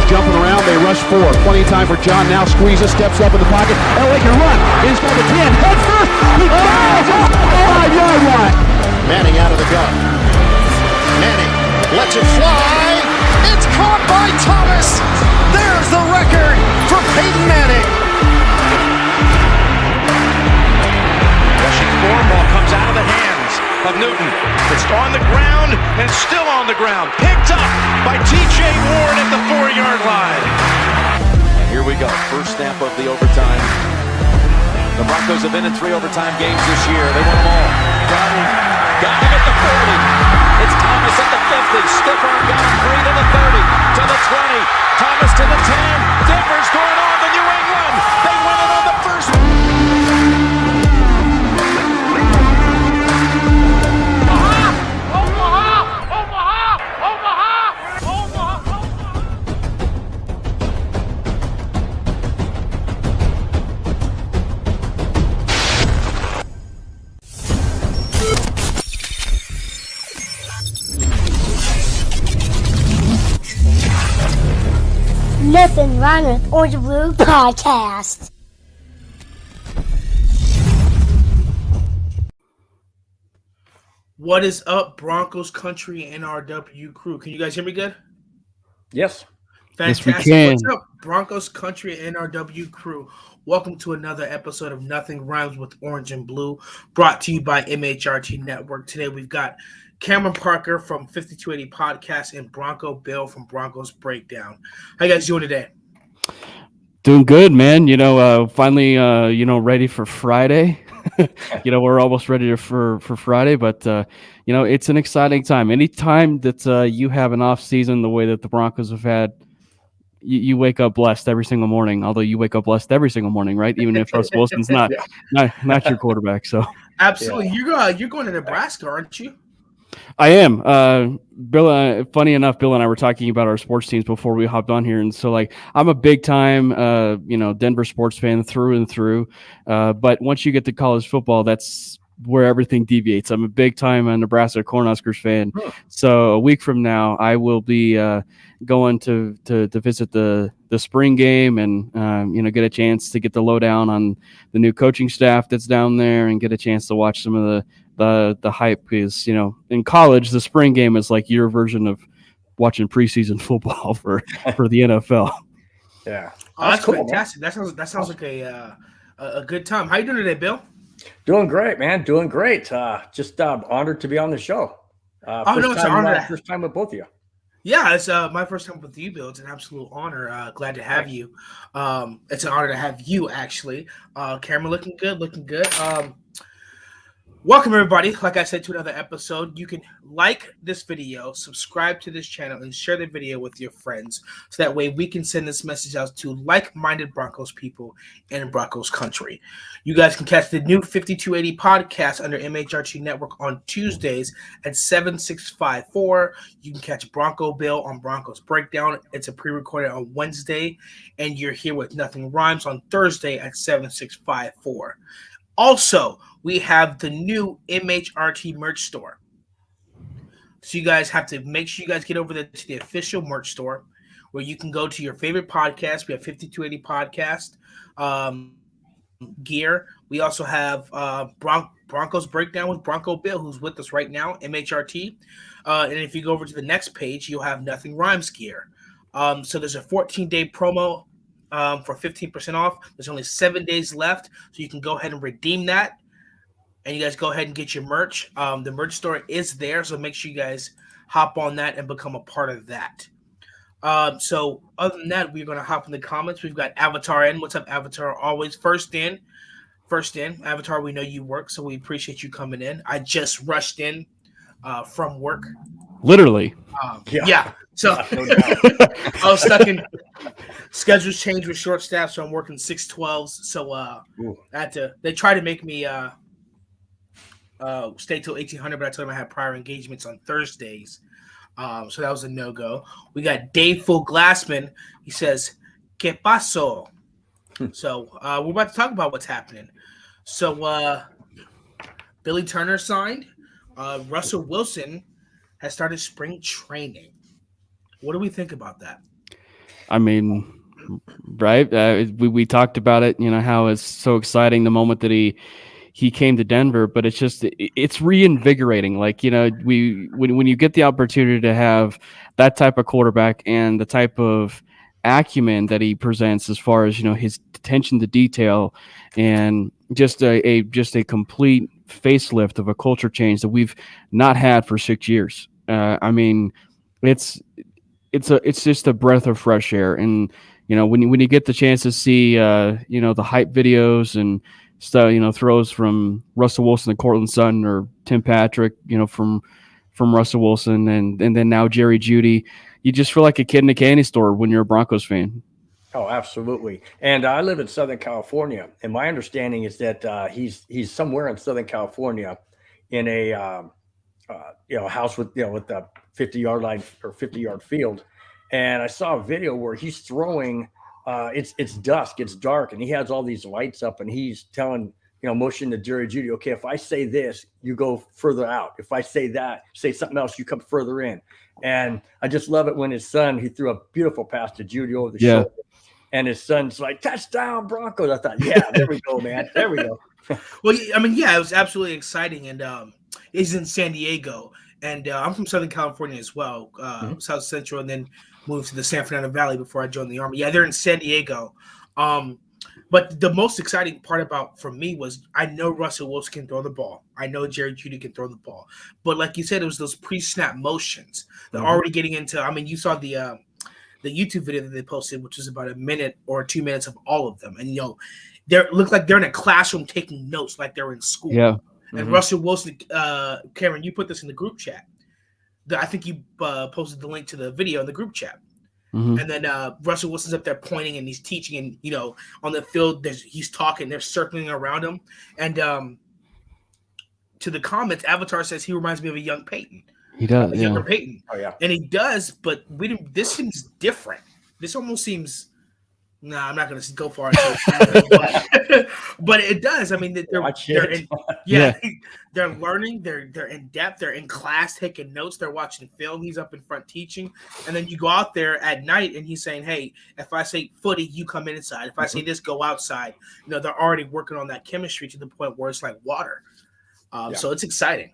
Receivers jumping around. They rush 4. Plenty of time for John. Now squeezes, steps up in the pocket. LA can run. Inside the 10. Head first. He falls off the 5-yard line. Manning out of the gun. Manning lets it fly. It's caught by Thomas. There's the record for Peyton Manning. Rushing 4, ball comes out of the hands of Newton. It's on the ground and still on the ground. Picked up by T.J. Ward at the 4-yard line. And here we go. First snap of the overtime. The Broncos have been in 3 overtime games this year. They won them all. Got him at the 40. It's Thomas at the 50. Stiff arm got him 3 to the 30. To the 20. Thomas to the 10. Denver's going on to New England. They win it on the first one. Nothing wrong with Orange and Blue Podcast. What is up, Broncos Country NRW crew? Can you guys hear me good? Yes. Fantastic. Yes, we can. What's up, Broncos Country NRW crew? Welcome to another episode of Nothing Rhymes with Orange and Blue, brought to you by MHRT Network. Today we've got Cameron Parker from 5280 Podcast and Bronco Bill from Broncos Breakdown. How you guys doing today? Doing good, man. Finally, ready for Friday. We're almost ready for Friday, but it's an exciting time. Anytime that you have an off season, the way that the Broncos have had, you wake up blessed every single morning. Although you wake up blessed every single morning, right? Even if Russell Wilson's not your quarterback. So absolutely, you're going to Nebraska, aren't you? I am. Bill, funny enough, Bill and I were talking about our sports teams before we hopped on here. And so, I'm a big time, Denver sports fan through and through. But once you get to college football, that's where everything deviates. I'm a big time Nebraska Cornhuskers fan. So a week from now, I will be going to visit the spring game and, get a chance to get the lowdown on the new coaching staff that's down there and get a chance to watch some of the hype, because in college the spring game is like your version of watching preseason football for the NFL. Yeah, that's cool, fantastic. Man. That sounds like a good time. How you doing today, Bill? Doing great, man. Doing great. Just honored to be on the show. It's an honor. First time with both of you. Yeah, it's my first time with you, Bill. It's an absolute honor. Glad to have you. It's an honor to have you, actually. Camera looking good. Welcome, everybody. Like I said, to another episode. You can like this video, subscribe to this channel, and share the video with your friends, so that way we can send this message out to like-minded Broncos people in Broncos country. You guys can catch the new 5280 podcast under MHRT Network on Tuesdays at 7654. You can catch Bronco Bill on Broncos Breakdown. It's a pre-recorded on Wednesday, and you're here with Nothing Rhymes on Thursday at 7654. Also, we have the new MHRT merch store. So you guys have to make sure you guys get over to the official merch store, where you can go to your favorite podcast. We have 5280 Podcast gear. We also have Broncos Breakdown with Bronco Bill, who's with us right now, MHRT. And if you go over to the next page, you'll have Nothing Rhymes gear. So there's a 14-day promo for 15% off. There's only 7 days left, so you can go ahead and redeem that. And you guys go ahead and get your merch. The merch store is there, so make sure you guys hop on that and become a part of that. So other than that, we're going to hop in the comments. We've got Avatar in. What's up, Avatar? Always first in. Avatar, we know you work, so we appreciate you coming in. I just rushed in from work. Literally. Yeah. So I was stuck in schedules changed with short staff, so I'm working 6/12s. So I had to. They tried to make me stay till 1800, but I told them I had prior engagements on Thursdays. So that was a no-go. We got Dave Full Glassman. He says, "¿Qué pasó?" So we're about to talk about what's happening. So Billy Turner signed. Russell Wilson has started spring training. What do we think about that? I mean, right? We talked about it, how it's so exciting the moment that he came to Denver, but it's reinvigorating. Like, when you get the opportunity to have that type of quarterback and the type of acumen that he presents as far as, his attention to detail and just a complete facelift of a culture change that we've not had for 6 years. I mean, it's it's just a breath of fresh air. And when you get the chance to see the hype videos and stuff, throws from Russell Wilson and Cortland Sutton, or Tim Patrick, from Russell Wilson, and then now Jerry Jeudy, you just feel like a kid in a candy store when you're a Broncos fan. Oh, absolutely. And I live in Southern California, and my understanding is that he's somewhere in Southern California in a house with the 50-yard line or 50-yard field. And I saw a video where he's throwing. It's dusk, it's dark, and he has all these lights up, and he's telling, motion to Jerry Jeudy, okay, if I say this, you go further out. If I say that, say something else, you come further in. And I just love it when his son, he threw a beautiful pass to Jeudy over the shoulder. And his son's like, touchdown, Broncos. I thought, yeah, there we go, man. There we go. Well, I mean, yeah, it was absolutely exciting. And he's in San Diego. And I'm from Southern California as well, South Central, and then moved to the San Fernando Valley before I joined the Army. Yeah, they're in San Diego. But the most exciting part for me was I know Russell Wilson can throw the ball. I know Jerry Jeudy can throw the ball. But like you said, it was those pre-snap motions. They're already getting into – I mean, you saw the YouTube video that they posted, which was about a minute or 2 minutes of all of them. And, they look like they're in a classroom taking notes like they're in school. Yeah. And Russell Wilson, Cameron, you put this in the group chat. I think you posted the link to the video in the group chat. And then Russell Wilson's up there pointing, and he's teaching, and on the field he's talking, they're circling around him. And to the comments, Avatar says he reminds me of a young Peyton. He does, younger Peyton. Oh yeah, and he does, but this seems different. This almost seems. No, I'm not going to go far into it, but it does. I mean, they're learning. They're in depth. They're in class taking notes. They're watching film. He's up in front teaching, and then you go out there at night, and he's saying, "Hey, if I say footy, you come inside. If I say this, go outside." They're already working on that chemistry to the point where it's like water. So it's exciting.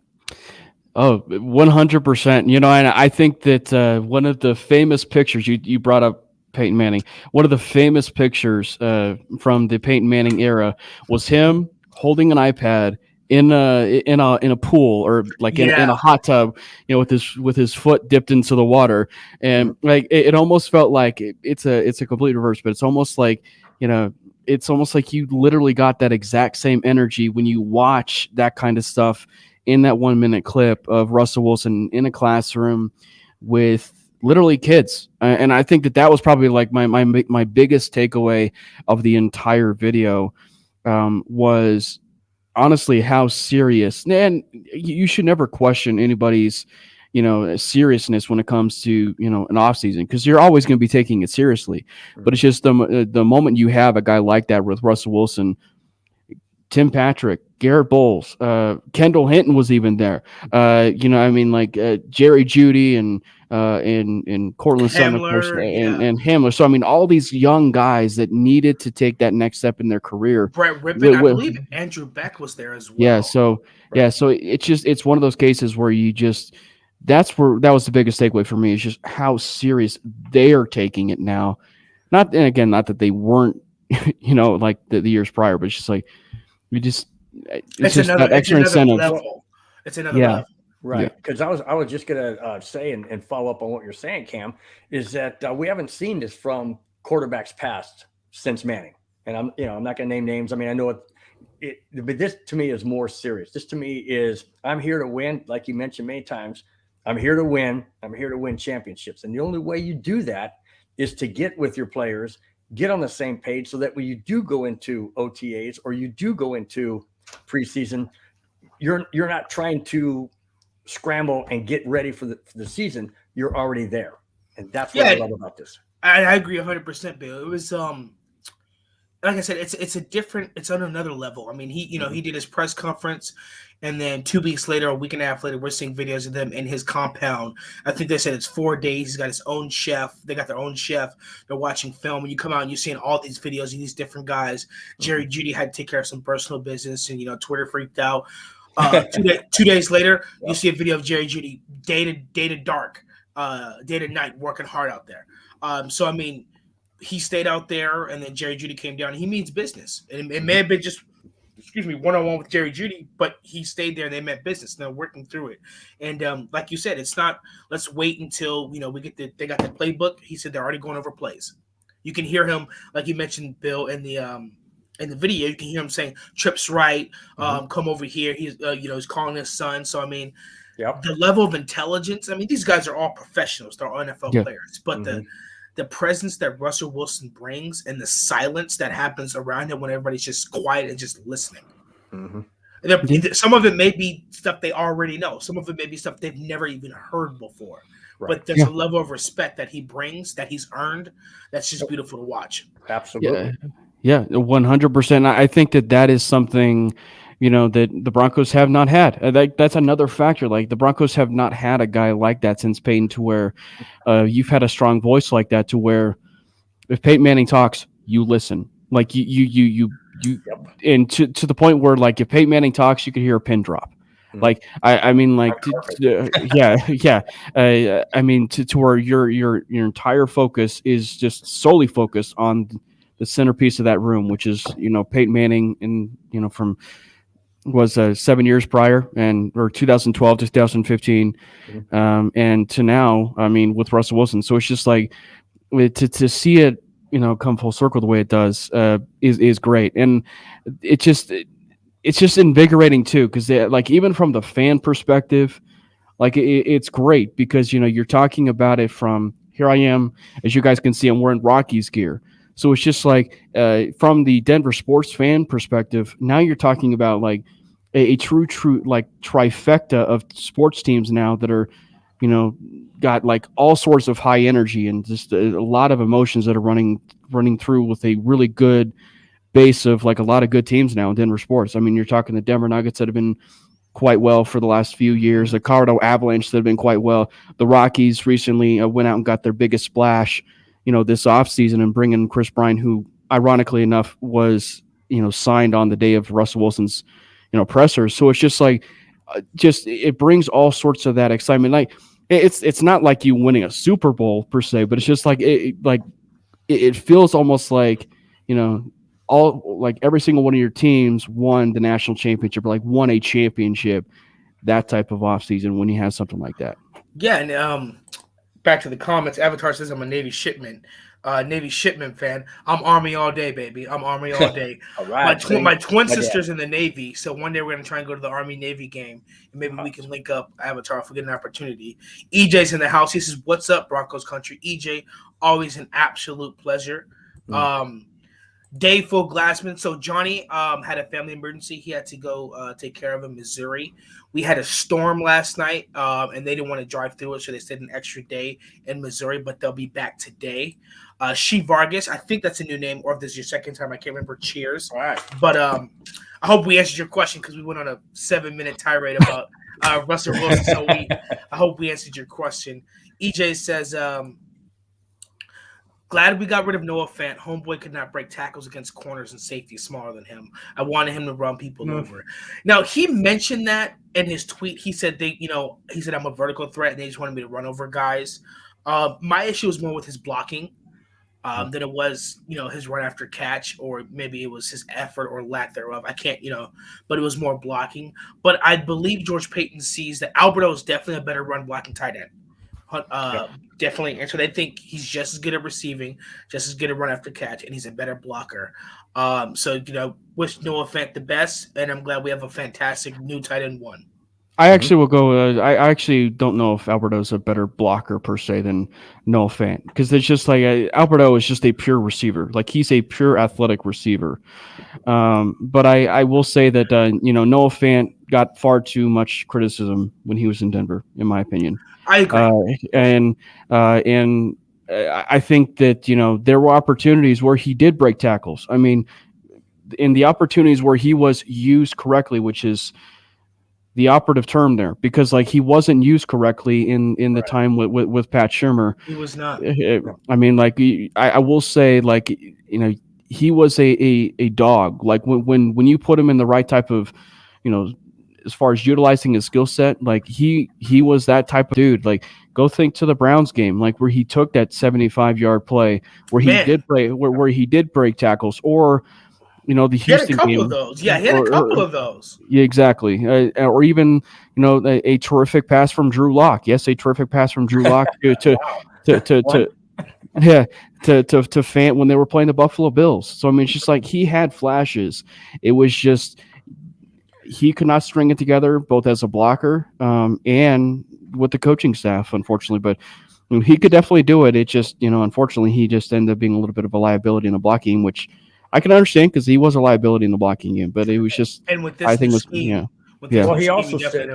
Oh, 100%. And I think that one of the famous pictures you brought up, Peyton Manning. One of the famous pictures from the Peyton Manning era was him holding an iPad in a pool, or like in a hot tub, with his foot dipped into the water, and like it almost felt like it's a complete reverse, but it's almost like you literally got that exact same energy when you watch that kind of stuff in that 1 minute clip of Russell Wilson in a classroom with literally kids. And I think that was probably like my biggest takeaway of the entire video, was honestly how serious, and you should never question anybody's, seriousness when it comes to, an off season, because you're always going to be taking it seriously. But it's just the moment you have a guy like that with Russell Wilson, Tim Patrick, Garrett Bowles, Kendall Hinton was even there. Jerry Jeudy and Cortland Sutton, of course, and Hamler. So I mean, all these young guys that needed to take that next step in their career. Brett Rippon, I believe Andrew Beck was there as well. Yeah. So it's one of those cases where that was the biggest takeaway for me, is just how serious they are taking it now. Not that they weren't, like the years prior, but it's just like, it's just that extra incentive. It's another level. Right. Because I was just going to say and follow up on what you're saying, Cam, is that we haven't seen this from quarterbacks past since Manning. And I'm not going to name names. I mean, I know but this to me is more serious. This to me is, I'm here to win. Like you mentioned many times, I'm here to win. I'm here to win championships. And the only way you do that is to get with your players, get on the same page, so that when you do go into OTAs or you do go into preseason, you're not trying to scramble and get ready for the season. You're already there. And that's what I love about this. I agree 100%, Bill. It was like I said, it's on another level. I mean, he did his press conference, and then 2 weeks later, a week and a half later, we're seeing videos of them in his compound. I think they said it's 4 days. He's got his own chef. They got their own chef. They're watching film, and you come out and you're seeing all these videos of these different guys. Jerry Jeudy had to take care of some personal business, and Twitter freaked out. 2 days later, you see a video of Jerry Jeudy day to dark, day to night, working hard out there. So I mean, he stayed out there, and then Jerry Jeudy came down. And he means business. It may have been just, one-on-one with Jerry Jeudy, but he stayed there and they met business. And they're working through it. And like you said, it's not, let's wait until, they got the playbook. He said they're already going over plays. You can hear him, like you mentioned, Bill, in the video, you can hear him saying, "Trips right, come over here." He's, he's calling his son. So, I mean, the level of intelligence, I mean, these guys are all professionals. They're all NFL players. But the presence that Russell Wilson brings and the silence that happens around him when everybody's just quiet and just listening. Some of it may be stuff they already know. Some of it may be stuff they've never even heard before. Right. But there's a level of respect that he brings, that he's earned, that's just beautiful to watch. Absolutely. Yeah, 100%. I think that is something, that the Broncos have not had. That's another factor. Like, the Broncos have not had a guy like that since Peyton, to where you've had a strong voice like that, to where if Peyton Manning talks, you listen. Like, and to the point where, like, if Peyton Manning talks, you could hear a pin drop. Like, I mean, like, yeah. I mean, to where your entire focus is just solely focused on the centerpiece of that room, which is, Peyton Manning, and, from was 7 years prior, or 2012 to 2015, and to now, I mean, with Russell Wilson. So it's just like, to see it, come full circle the way it does, is great. And it's just invigorating too, because like, even from the fan perspective, like, it's great because, you're talking about it from, here I am, as you guys can see, I'm wearing Rockies gear. So it's just like, from the Denver sports fan perspective, now you're talking about like a true like trifecta of sports teams now that are, got like all sorts of high energy and just a lot of emotions that are running through, with a really good base of like a lot of good teams now in Denver sports. I mean, you're talking the Denver Nuggets that have been quite well for the last few years, the Colorado Avalanche that have been quite well. The Rockies recently went out and got their biggest splash, this offseason, and bringing Chris Bryant, who ironically enough was, signed on the day of Russell Wilson's, presser. So it's just like, it brings all sorts of that excitement. Like, it's not like you winning a Super Bowl per se, but it's just like, it feels almost like, all, like, every single one of your teams won the national championship, or like won a championship, that type of offseason, when you have something like that. Yeah. And, back to the comments, Avatar says I'm a Navy shipment fan. I'm Army all day, baby. I'm Army all day. All right. My twin sister's in the Navy, so one day we're going to try and go to the Army-Navy game, and maybe we can link up, Avatar, if we get an opportunity. EJ's in the house. He says, "What's up, Broncos country?" EJ, always an absolute pleasure. Dave Full Glassman. So Johnny had a family emergency. He had to go take care of in Missouri. We had a storm last night, and they didn't want to drive through it, so they stayed an extra day in Missouri, but they'll be back today. She Vargas, I think that's a new name, or if this is your second time, I can't remember. Cheers. All right. But I hope we answered your question, because we went on a 7-minute tirade about Russell Wilson. So I hope we answered your question. EJ says, "Glad we got rid of Noah Fant. Homeboy could not break tackles against corners and safeties smaller than him. I wanted him to run people over." Now, he mentioned that in his tweet. He said he said, "I'm a vertical threat, and they just wanted me to run over guys." My issue was more with his blocking than it was, his run after catch, or maybe it was his effort or lack thereof. I can't, but it was more blocking. But I believe George Payton sees that Alberto is definitely a better run blocking tight end. Definitely. And so they think he's just as good at receiving, just as good at run after catch, and he's a better blocker. So, wish Noah Fant the best, and I'm glad we have a fantastic new tight end one. I actually will go. I actually don't know if Alberto's a better blocker per se than Noah Fant, because it's just like Alberto is just a pure receiver. Like, he's a pure athletic receiver. But I will say that Noah Fant got far too much criticism when he was in Denver, in my opinion. I agree. And I think that, there were opportunities where he did break tackles. I mean, in the opportunities where he was used correctly, which is the operative term there, because like he wasn't used correctly in the time with Pat Shurmur. He was not. I mean, like I will say, like, he was a dog. Like when you put him in the right type of, as far as utilizing his skill set, like he was that type of dude. Like, go think to the Browns game, like where he took that 75-yard play, where he did play, where he did break tackles, or the Houston game. He had a couple of those. Yeah, he had a couple of those. Yeah, exactly. Or even a terrific pass from Drew Lock. Yes, a terrific pass from Drew Lock to Fant when they were playing the Buffalo Bills. So I mean, it's just like he had flashes. It was just he could not string it together, both as a blocker and with the coaching staff, unfortunately. But he could definitely do it. It just, unfortunately, he just ended up being a little bit of a liability in the blocking, which I can understand because he was a liability in the blocking game. But it was just, and with this, I think, Well, he also said,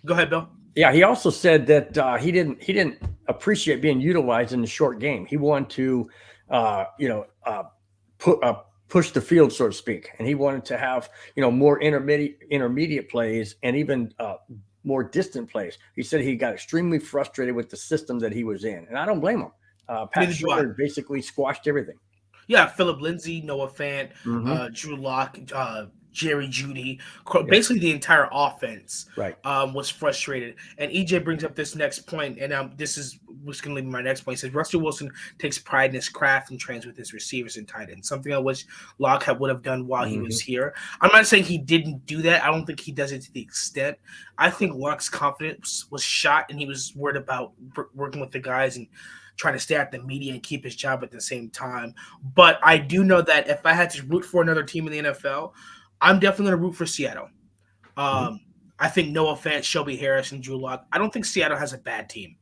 "Go ahead, Bill." Yeah, he also said that he didn't appreciate being utilized in the short game. He wanted to, push the field, so to speak, and he wanted to have more intermediate plays and even more distant plays. He said he got extremely frustrated with the system that he was in, and I don't blame him. Pat Shurmur basically squashed everything. Yeah, Philip Lindsay, Noah Fant, Drew Lock, Jerry Jeudy, basically the entire offense was frustrated. And EJ brings up this next point, and this is what's going to lead me to my next point. He says Russell Wilson takes pride in his craft and trains with his receivers and tight ends, something I wish Lock would have done while he was here. I'm not saying he didn't do that. I don't think he does it to the extent. I think Lock's confidence was shot, and he was worried about working with the guys and trying to stay out the media and keep his job at the same time. But I do know that if I had to root for another team in the NFL, I'm definitely going to root for Seattle. I think Noah Fant, Shelby Harris, and Drew Lock. I don't think Seattle has a bad team.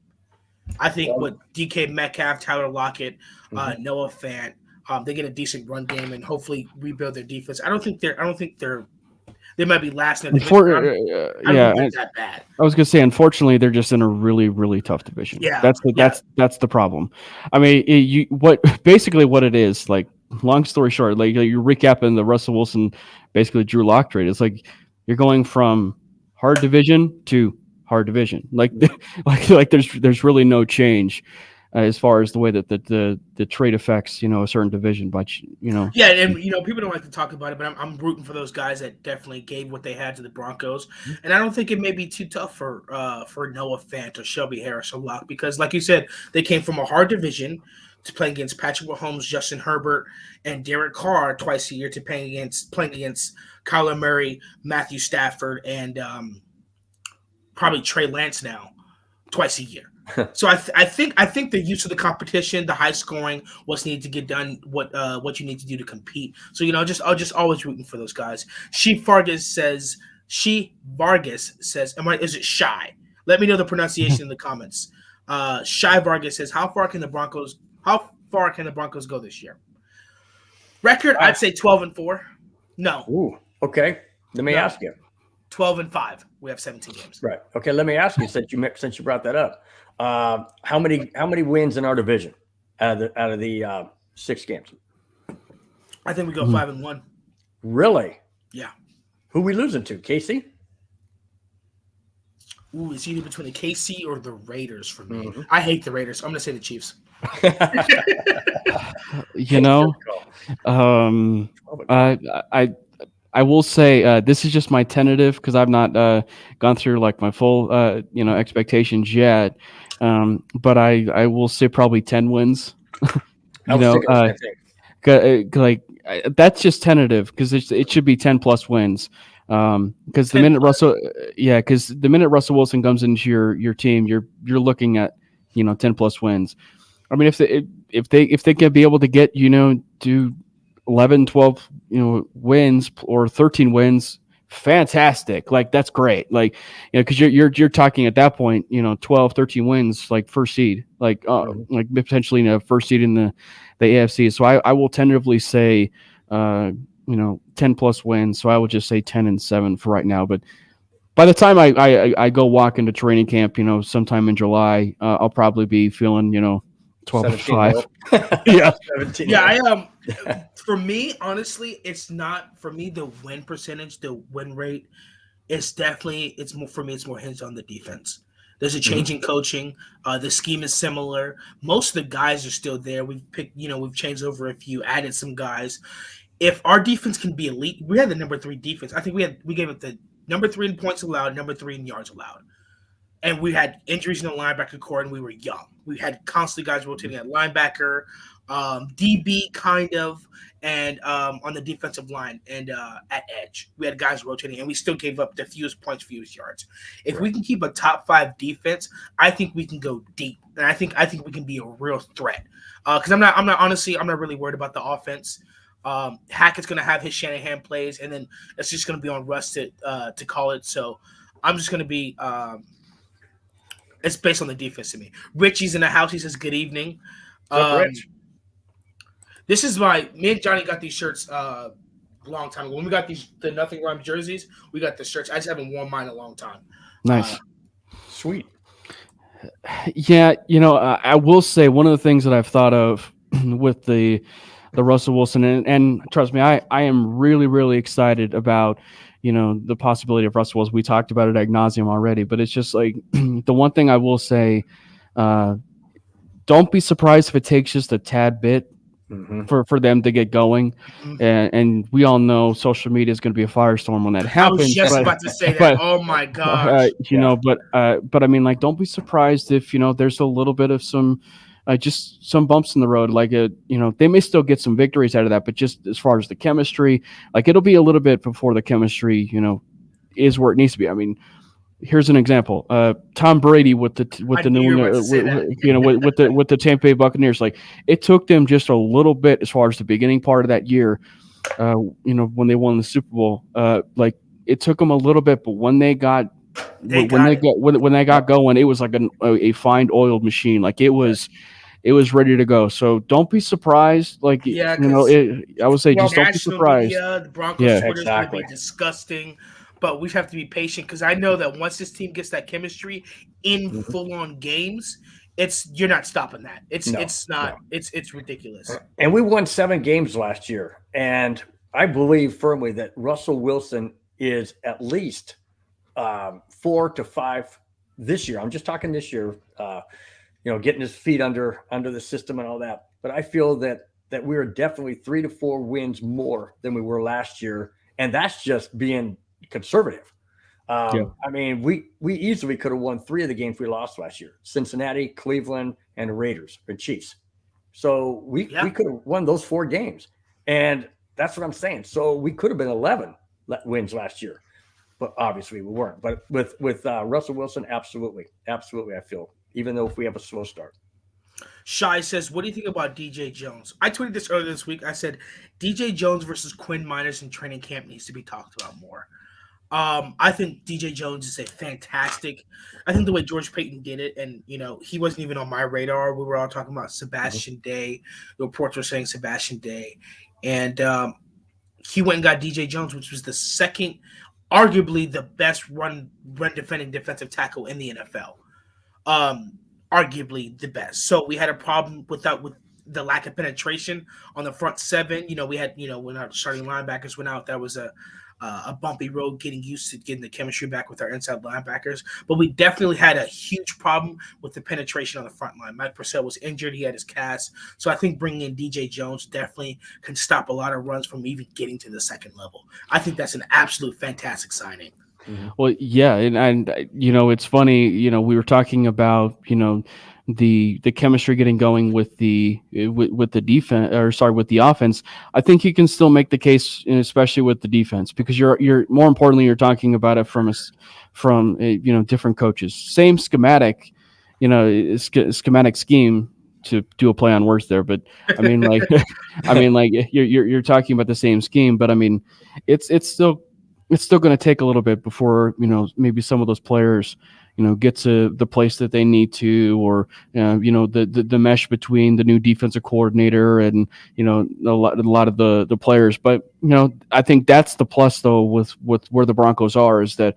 I think with DK Metcalf, Tyler Lockett, Noah Fant, they get a decent run game and hopefully rebuild their defense. I don't think they might be last in the division. I don't think they're that bad. I was gonna say, unfortunately, they're just in a really, really tough division. Yeah, that's the problem. I mean, what it is, like, long story short, like you're recapping the Russell Wilson, basically Drew Lock trade. It's like you're going from hard division to hard division. Like there's really no change as far as the way that the trade affects a certain division. But yeah, and people don't like to talk about it, but I'm rooting for those guys that definitely gave what they had to the Broncos, and I don't think it may be too tough for Noah Fant or Shelby Harris or Lock, because like you said, they came from a hard division to playing against Patrick Mahomes, Justin Herbert, and Derek Carr twice a year, to playing against Kyler Murray, Matthew Stafford, and probably Trey Lance now twice a year. So I think the use of the competition, the high scoring, what's needed to get done, what you need to do to compete. So I'll just always rooting for those guys. Vargas says, is it Shy? Let me know the pronunciation in the comments. Shy Vargas says, how far can the Broncos go this year? Record, I'd say 12-4. No. Ooh, okay. Let me ask you. 12-5. We have 17 games. Right. Okay. Let me ask you, since you brought that up, how many wins in our division out of the 6 games? I think we go 5-1. Really? Yeah. Who we losing to? KC? Ooh, it's either between the KC or the Raiders for me. I hate the Raiders. I'm going to say the Chiefs. I will say this is just my tentative, because I've not gone through like my full expectations yet. But I will say probably 10 wins. That's just tentative, because it should be 10 plus wins. Because the minute Russell Wilson comes into your team, you're looking at 10 plus wins. I mean, if they can be able to get do 11, 12 wins or 13 wins, fantastic. Like, that's great. Like, because you're talking at that point 12, 13 wins, like first seed, like potentially first seed in the AFC. So I will tentatively say 10 plus wins. So I would just say 10-7 for right now. But by the time I go walk into training camp, sometime in July, I'll probably be feeling 12-5. Yeah. 17. Yeah, for me, honestly, it's not for me the win percentage, the win rate. It's more for me. It's more hinged on the defense. There's a change in coaching. The scheme is similar. Most of the guys are still there. We've changed over a few, added some guys. If our defense can be elite, we had the number 3 defense. I think we gave it the number 3 in points allowed, number 3 in yards allowed. And we had injuries in the linebacker core, and we were young. We had constantly guys rotating at linebacker, DB kind of, and on the defensive line and at edge. We had guys rotating, and we still gave up the fewest points, fewest yards. If we can keep a top 5 defense, I think we can go deep, and I think we can be a real threat. Because I'm not really worried about the offense. Hackett's going to have his Shanahan plays, and then it's just going to be on Russ to call it. So I'm just going to be. It's based on the defense to me. Richie's in the house. He says, "Good evening." This is me and Johnny got these shirts a long time ago. When we got the Nothing Rhymes jerseys, we got the shirts. I just haven't worn mine in a long time. Nice. Sweet. Yeah, I will say one of the things that I've thought of with the Russell Wilson, and trust me, I am really, really excited about the possibility of Russell Wilson. We talked about it ad nauseum already, but it's just like the one thing I will say, don't be surprised if it takes just a tad bit for them to get going. And we all know social media is going to be a firestorm when that happens. I was just about to say that. Oh my gosh. But I mean, like, don't be surprised if, there's a little bit of some, just some bumps in the road. Like, they may still get some victories out of that, but just as far as the chemistry, like, it'll be a little bit before the chemistry, is where it needs to be. I mean, here's an example. Tom Brady with the with the Tampa Bay Buccaneers. Like, it took them just a little bit as far as the beginning part of that year. When they won the Super Bowl, like, it took them a little bit, but when they got going, it was like a fine oiled machine. Like, it was ready to go. So don't be surprised. Like, I would say just don't be surprised. The Broncos Twitter is going to be disgusting. But we have to be patient because I know that once this team gets that chemistry in full-on games, you're not stopping that. It's ridiculous. And we won 7 games last year, and I believe firmly that Russell Wilson is at least 4 to 5 this year. I'm just talking this year. Getting his feet under the system and all that. But I feel that we are definitely 3 to 4 wins more than we were last year, and that's just being conservative. I mean, we easily could have won 3 of the games we lost last year: Cincinnati, Cleveland, and the Raiders or Chiefs. So we could have won those 4 games, and that's what I'm saying. So we could have been 11 wins last year, but obviously we weren't. But with Russell Wilson, absolutely, I feel, even though if we have a slow start. Shai says, "What do you think about DJ Jones?" I tweeted this earlier this week. I said DJ Jones versus Quinn Miners in training camp needs to be talked about more. I think DJ Jones is a fantastic. I think the way George Payton did it, and he wasn't even on my radar. We were all talking about Sebastian Day. The reports were saying Sebastian Day, and he went and got DJ Jones, which was the second, arguably the best run defending defensive tackle in the NFL. Arguably the best. So we had a problem with the lack of penetration on the front 7. We had when our starting linebackers went out, that was a bumpy road getting used to getting the chemistry back with our inside linebackers. But we definitely had a huge problem with the penetration on the front line. Mike Purcell was injured. He had his cast. So I think bringing in DJ Jones definitely can stop a lot of runs from even getting to the second level. I think that's an absolute fantastic signing. Well, yeah, and it's funny. We were talking about the chemistry getting going with the defense, or sorry, with the offense. I think you can still make the case, especially with the defense, because you're more importantly you're talking about it from different coaches, same schematic, schematic scheme, to do a play on words there, but I mean like you're talking about the same scheme, but I mean it's still going to take a little bit before maybe some of those players get to the place that they need to, or the mesh between the new defensive coordinator and a lot of the players. But I think that's the plus though with where the Broncos are, is that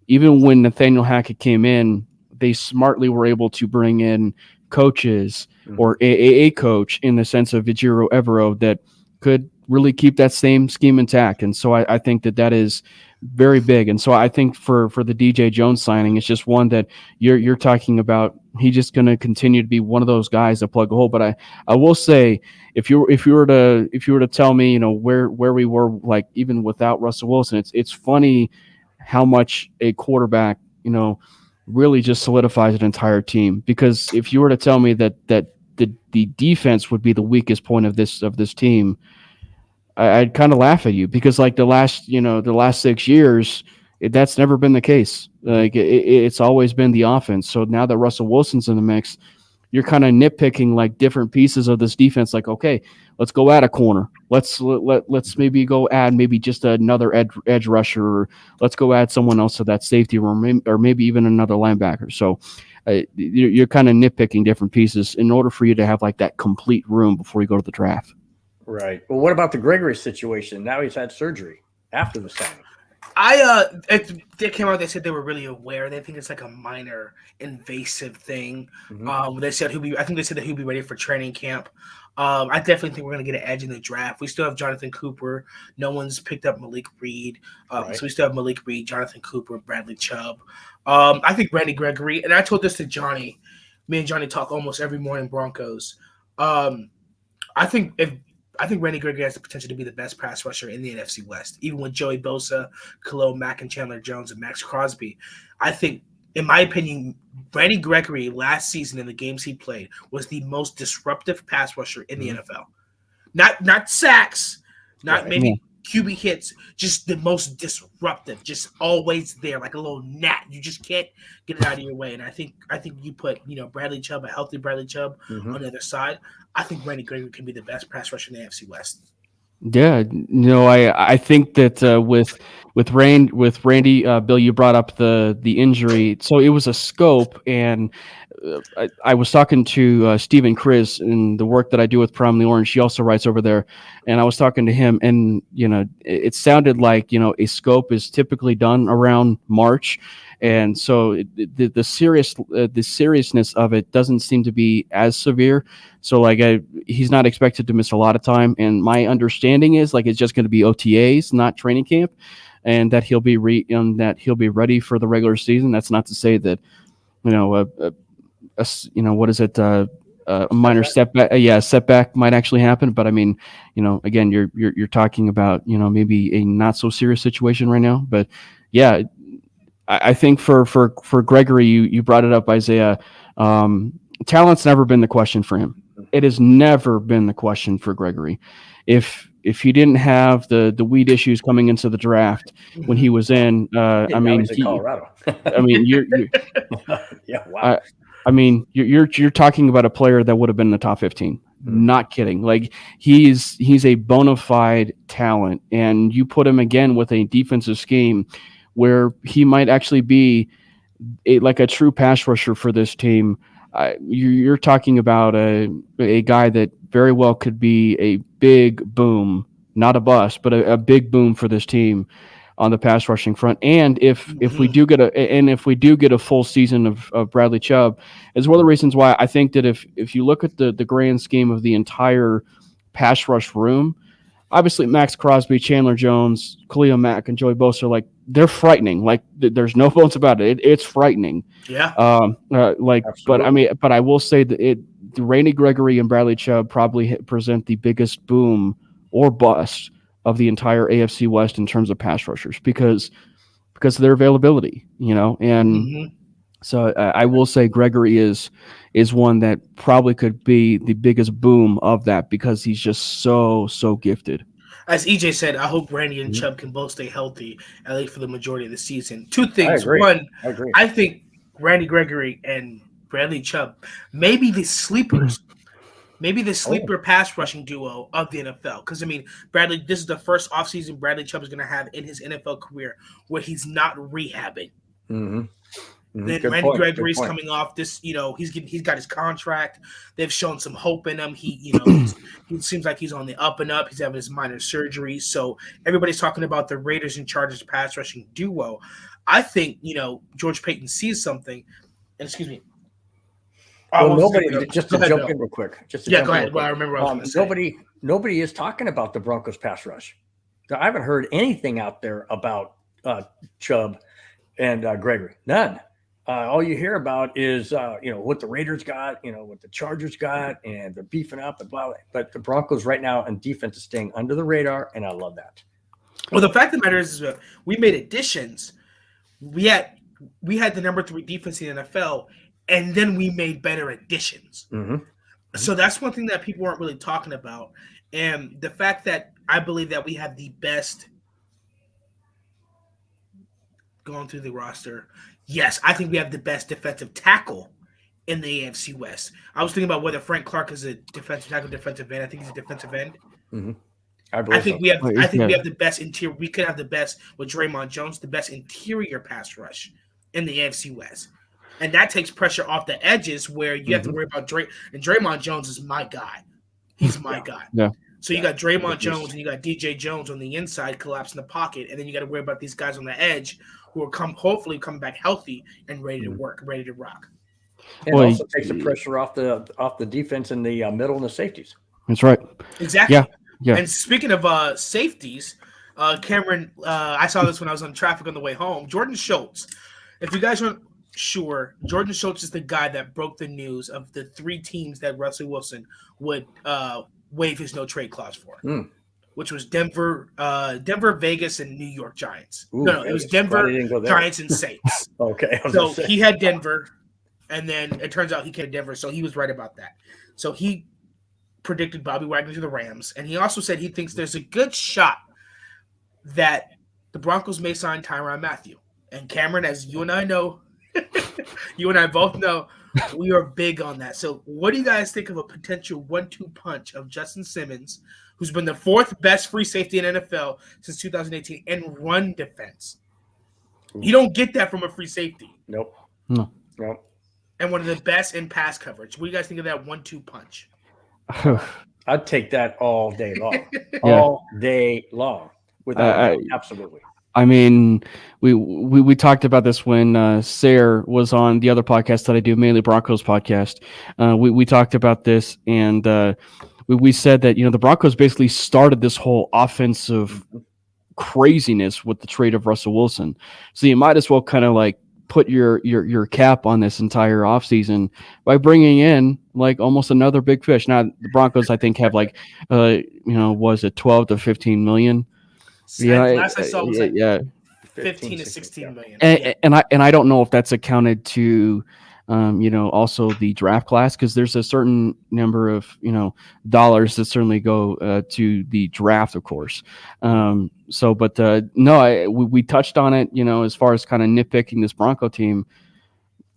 even when Nathaniel Hackett came in, they smartly were able to bring in coaches or a coach in the sense of Ejiro Evero that could really keep that same scheme intact. And so I think that is very big. And so I think for the DJ Jones signing, it's just one that you're talking about. He's just going to continue to be one of those guys that plug a hole. But I will say, if you were to tell me, where we were, like even without Russell Wilson, it's funny how much a quarterback, really just solidifies an entire team. Because if you were to tell me that the defense would be the weakest point of this team, I'd kind of laugh at you, because like the last 6 years, that's never been the case. Like it's always been the offense. So now that Russell Wilson's in the mix, you're kind of nitpicking like different pieces of this defense. Like, okay, let's go add a corner. Let's maybe go add maybe just another edge rusher, or let's go add someone else to that safety room, or maybe even another linebacker. So you're kind of nitpicking different pieces in order for you to have like that complete room before you go to the draft. Right. Well, what about the Gregory situation? Now he's had surgery after the signing. They came out. They said they were really aware. They think it's like a minor invasive thing. They said I think they said that he'll be ready for training camp. I definitely think we're going to get an edge in the draft. We still have Jonathan Cooper. No one's picked up Malik Reed. So we still have Malik Reed, Jonathan Cooper, Bradley Chubb. I think Randy Gregory, and I told this to Johnny. Me and Johnny talk almost every morning Broncos. I think Randy Gregory has the potential to be the best pass rusher in the NFC West, even with Joey Bosa, Khalil Mack, and Chandler Jones, and Max Crosby. I think, in my opinion, Randy Gregory last season in the games he played was the most disruptive pass rusher in the NFL. Not sacks, not maybe QB hits, just the most disruptive, just always there, like a little gnat. You just can't get it out of your way. And I think you put Bradley Chubb, a healthy Bradley Chubb, on the other side. I think Randy Gregory can be the best pass rusher in the AFC West. Yeah, I think that with Randy, Bill, you brought up the injury. So it was a scope, and I was talking to Stephen Chris in the work that I do with Prominently Orange. She also writes over there, and I was talking to him, and it sounded like a scope is typically done around March, and so the seriousness of it doesn't seem to be as severe. So like he's not expected to miss a lot of time, and my understanding is like it's just going to be OTAs, not training camp, and that he'll be ready for the regular season. That's not to say that a minor setback might actually happen, but I mean, again, you're talking about maybe a not so serious situation right now. But yeah, I think for Gregory, you brought it up, Isaiah. Talent's never been the question for him. It has never been the question for Gregory. If he didn't have the weed issues coming into the draft when he was in, Colorado. I mean, you're yeah, wow. You're talking about a player that would have been in the top 15. Not kidding. Like he's a bona fide talent, and you put him again with a defensive scheme where he might actually be like a true pass rusher for this team. You're talking about a guy that very well could be a big boom, not a bust, but a big boom for this team on the pass rushing front. And if we do get a full season of Bradley Chubb, is one of the reasons why I think that if you look at the grand scheme of the entire pass rush room, obviously Max Crosby, Chandler Jones, Khalil Mack, and Joey Bosa, like they're frightening. Like there's no bones about it. It's frightening. Yeah. But I will say that Randy Gregory and Bradley Chubb probably present the biggest boom or bust of the entire AFC West in terms of pass rushers because of their availability, and so I will say Gregory is one that probably could be the biggest boom of that because he's just so gifted. As EJ said, I hope Randy and Chubb can both stay healthy at least for the majority of the season. Two things. I agree. One, I agree. I think Randy Gregory and Bradley Chubb may be the sleepers. Maybe the sleeper pass rushing duo of the NFL. Because, I mean, this is the first offseason Bradley Chubb is going to have in his NFL career where he's not rehabbing. Mm-hmm. Then Randy Gregory's coming off this, he's got his contract. They've shown some hope in him. He seems like he's on the up and up. He's having his minor surgery. So everybody's talking about the Raiders and Chargers pass rushing duo. I think, George Payton sees something. And excuse me. Well, nobody, just to jump in real quick. Go ahead. Well, I remember what I was going to say. Nobody is talking about the Broncos pass rush. I haven't heard anything out there about Chubb and Gregory. None. All you hear about is what the Raiders got, what the Chargers got, and they're beefing up and blah, blah. But the Broncos right now in defense is staying under the radar, and I love that. Well, the fact of the matter is we made additions. We had the number 3 defense in the NFL, and then we made better additions. Mm-hmm. So that's one thing that people aren't really talking about. And the fact that I believe that we have the best going through the roster. Yes, I think we have the best defensive tackle in the AFC West. I was thinking about whether Frank Clark is a defensive tackle, defensive end. I think he's a defensive end. Mm-hmm. I think we have the best interior. We could have the best with Draymond Jones, the best interior pass rush in the AFC West, and that takes pressure off the edges where you have to worry about Dray. And Draymond Jones is my guy. He's my guy. Yeah. So you got Draymond Jones and you got DJ Jones on the inside, collapsing the pocket, and then you got to worry about these guys on the edge who are hopefully come back healthy and ready to work, ready to rock. And it also takes the pressure off the defense in the middle and the safeties. That's right. Exactly. Yeah. And speaking of safeties, Cameron, I saw this when I was on traffic on the way home. Jordan Schultz. If you guys aren't sure, Jordan Schultz is the guy that broke the news of the 3 teams that Russell Wilson would waive his no trade clause for, which was Denver, Vegas, and New York Giants. Ooh, no, it was Denver, Giants, and Saints. Okay. So he had Denver, and then it turns out he came to Denver, so he was right about that. So he predicted Bobby Wagner to the Rams, and he also said he thinks there's a good shot that the Broncos may sign Tyrann Mathieu. And Cameron, as you and I know, you and I both know, we are big on that. So what do you guys think of a potential 1-2 punch of Justin Simmons, who's been the 4th best free safety in NFL since 2018, and run defense? You don't get that from a free safety. Nope. No. And one of the best in pass coverage. What do you guys think of that 1-2 punch? I'd take that all day long. All day long. Absolutely. I mean, we talked about this when Sayre was on the other podcast that I do, mainly Broncos podcast. We talked about this, and we said that the Broncos basically started this whole offensive craziness with the trade of Russell Wilson. So you might as well kind of like put your cap on this entire offseason by bringing in like almost another big fish. Now the Broncos, I think, have like was it 12 to 15 million? Last I saw was 15 to 16 million. And I don't know if that's accounted to also the draft class, because there's a certain number of dollars that certainly go to the draft, of course. We touched on it, as far as kind of nitpicking this Bronco team.